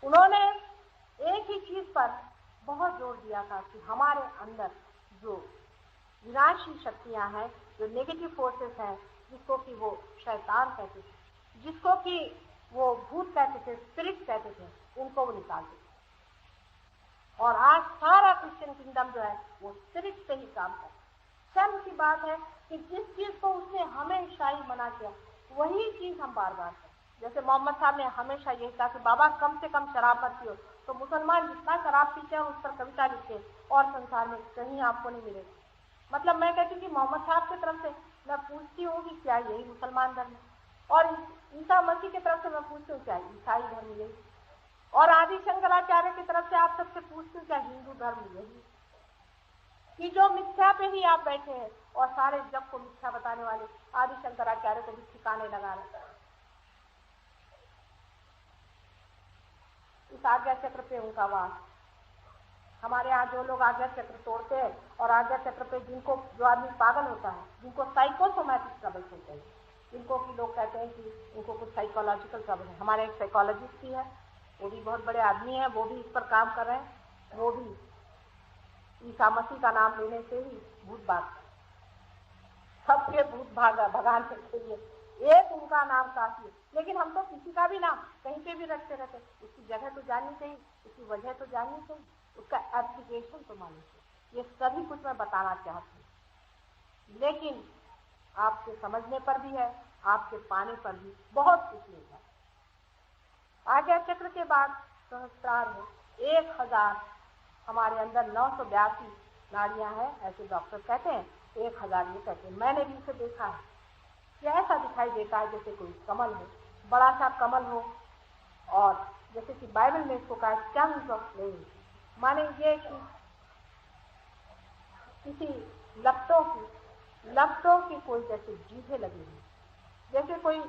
उन्होंने एक ही चीज पर बहुत जोर दिया था कि हमारे अंदर जो विनाशी शक्तियां हैं, जो नेगेटिव फोर्सेस हैं, जिसको कि वो शैतान कहते थे, जिसको कि वो भूत कहते थे, स्पिरिट कहते थे, उनको वो निकालते थे। और आज सारा क्रिश्चियन किंगडम जो है वो स्पिरिट से ही काम करता है। शर्म की बात है कि जिस चीज को उसने हमेशा ही मना किया वही चीज हम बार बार करें। जैसे मोहम्मद साहब ने हमेशा यही कहा कि बाबा कम से कम शराब मत पियो, तो मुसलमान जितना शराब पीते हैं उस पर कविता लिखते और संसार में कहीं आपको नहीं मिलेगा। मतलब मैं कहती हूँ कि मोहम्मद साहब की तरफ से मैं पूछती हूँ कि क्या यही मुसलमान धर्म है, और ईसा मसीह की तरफ से मैं पूछती हूँ क्या ईसाई धर्म यही, और आदि शंकराचार्य की तरफ से आप सबसे पूछती हूँ क्या हिंदू धर्म यही, कि जो मिथ्या पे ही आप बैठे हैं और सारे जग को मिथ्या बताने वाले आदि शंकराचार्य को भी ठिकाने लगा रहे। इस आज्ञा चक्र पे उनका वास। हमारे यहाँ जो लोग आज्ञा चक्र तोड़ते हैं और आज्ञा चक्र पे जिनको, जो आदमी पागल होता है, जिनको साइकोसोमैटिक ट्रबल होते हैं, जिनको कि लोग कहते हैं कि उनको कुछ साइकोलॉजिकल ट्रबल है। हमारे एक साइकोलॉजिस्ट भी है, वो भी बहुत बड़े आदमी है, वो भी इस पर काम कर रहे हैं। वो भी ईसा मसीह का नाम लेने से ही भूत भाग, सबके भूत भगाने के लिए एक उनका नाम काफी है। लेकिन हम तो किसी का भी नाम कहीं पे भी रखते रहते, उसकी जगह तो जाननी चाहिए, उसकी वजह तो जाननी चाहिए, उसका एप्लीकेशन तो मालूम चाहिए। ये सभी कुछ मैं बताना चाहती हूँ, लेकिन आपके समझने पर भी है, आपके पाने पर भी बहुत कुछ नहीं है। आज्ञा चक्र के बाद सहस्त्रार है, 1000 हमारे अंदर 982 नाड़ियां हैं, ऐसे डॉक्टर कहते हैं। 1000 ये कहते हैं। मैंने भी इसे देखा है कि ऐसा दिखाई देता है जैसे कोई कमल हो, बड़ा सा कमल हो, और जैसे कि बाइबल में इसको कहा चंग्स ऑफ फ्लेम, माने ये कि किसी लपटों की कोई जैसे जीभें लगी हुई, जैसे कोई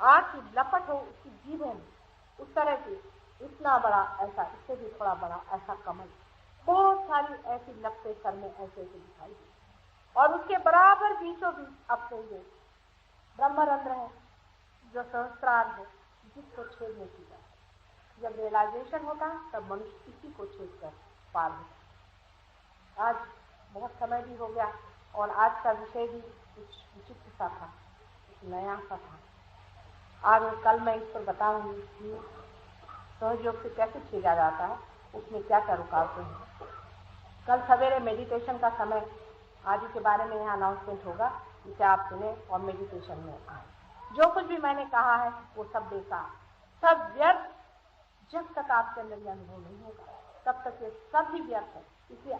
आग की लपट हो उसकी जीभें में, उस तरह की इतना बड़ा, ऐसा इससे भी थोड़ा बड़ा ऐसा कमल, बहुत सारी ऐसी लपटें सर में ऐसे ऐसे दिखाई दी। और उसके बराबर बीचों बीच अपने ये ब्रह्मरंध्र है जो सहस्त्रार है, जिसको छेदने की जाए। जब रियलाइजेशन होता है तब मनुष्य इसी को छेद कर पार होता है। आज बहुत समय भी हो गया और आज का विषय भी कुछ विचित्र सा था, कुछ नया सा था। आज और कल मैं इस पर बताऊंगी कि सहयोग से कैसे छेदा जाता है, उसमें क्या क्या रुकावटें हैं। कल सवेरे मेडिटेशन का समय आदि के बारे में यहाँ अनाउंसमेंट होगा, जिसे आप सुने और मेडिटेशन में आए। जो कुछ भी मैंने कहा है वो सब बेकार, सब व्यर्थ। जब तक आपके अंदर ये अनुभव नहीं होगा तब तक ये सब ही व्यर्थ है। इसलिए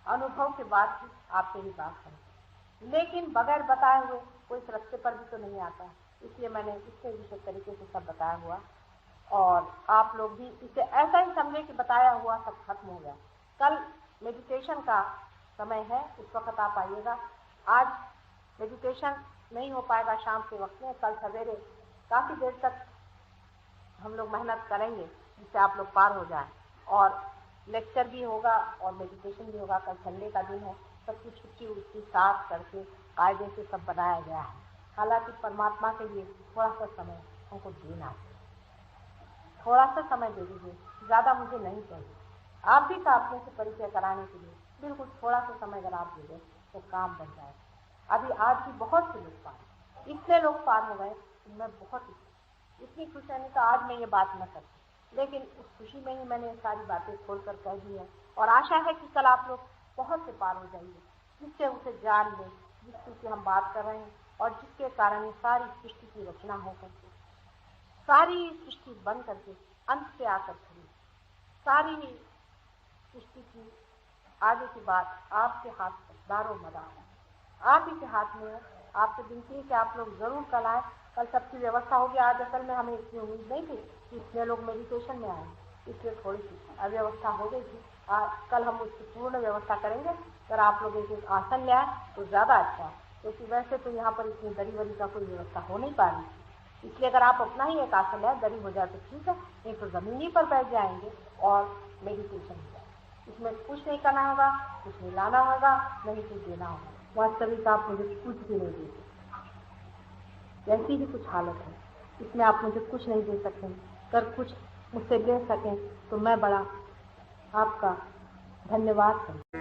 अनुभव के बाद ही आप मेरी बात करें, लेकिन बगैर बताए हुए कोई इस रास्ते पर भी तो नहीं आता है। इसलिए मैंने इससे विशेष तरीके से सब बताया हुआ, और आप लोग भी इसे ऐसा ही समझे कि बताया हुआ सब खत्म हो गया। कल मेडिटेशन का समय है, उस वक्त आप आइएगा। आज मेडिटेशन नहीं हो पाएगा शाम के वक्त में, कल सवेरे काफ़ी देर तक हम लोग मेहनत करेंगे जिससे आप लोग पार हो जाएं। और लेक्चर भी होगा और मेडिटेशन भी होगा। कल संडे का दिन है, सबकी छुट्टी उसकी साफ करके कायदे से सब बनाया गया है। हालांकि परमात्मा के लिए थोड़ा सा समय हमको देना है, थोड़ा सा समय दे दीजिए, ज़्यादा मुझे नहीं चाहिए। आप भी अपने से परिचय कराने के लिए बिल्कुल थोड़ा सा समय अगर आप दे दें तो काम बन जाएगा। अभी आज भी बहुत से लोग पार, इतने लोग पार हो गए, मैं बहुत इतनी खुश है तो आज मैं ये बात न करती, लेकिन उस खुशी में ही मैंने सारी बातें खोलकर कह दी है। और आशा है कि कल आप लोग बहुत से पार हो जाएंगे, जिससे उसे जान लें जिसकी हम बात कर रहे हैं, और जिसके कारण ये सारी सृष्टि की रचना हो करके, सारी सृष्टि बन करके अंत पे आकर खड़ी। सारी सृष्टि की आगे की बात आपके हाथ में दारो मदार आप ही के हाथ में है। आपसे विनती है कि आप लोग जरूर कल आए। कल सबकी व्यवस्था होगी। आज असल में हमें इतनी उम्मीद नहीं थी कि इतने लोग मेडिटेशन में आए, इसलिए थोड़ी सी अव्यवस्था हो गई थी। कल हम उसकी पूर्ण व्यवस्था करेंगे। अगर आप लोग एक आसन ले आए तो ज़्यादा अच्छा है, क्योंकि वैसे तो यहाँ पर इतनी दरी वरी का कोई व्यवस्था हो नहीं पा रही थी। इसलिए अगर आप अपना ही एक आसन ले आए, दरी हो जाए तो ठीक है, नहीं तो ज़मीन ही पर बैठ जाएंगे और मेडिटेशन हो जाए। इसमें कुछ नहीं करना होगा, कुछ नहीं लाना होगा, नहीं कुछ देना होगा। वास्तविक आप मुझे कुछ भी नहीं दे सकते, ऐसी ही कुछ हालत है। इसमें आप मुझे कुछ नहीं दे सकते। अगर कुछ मुझसे ले सकें तो मैं बड़ा आपका धन्यवाद करूँ।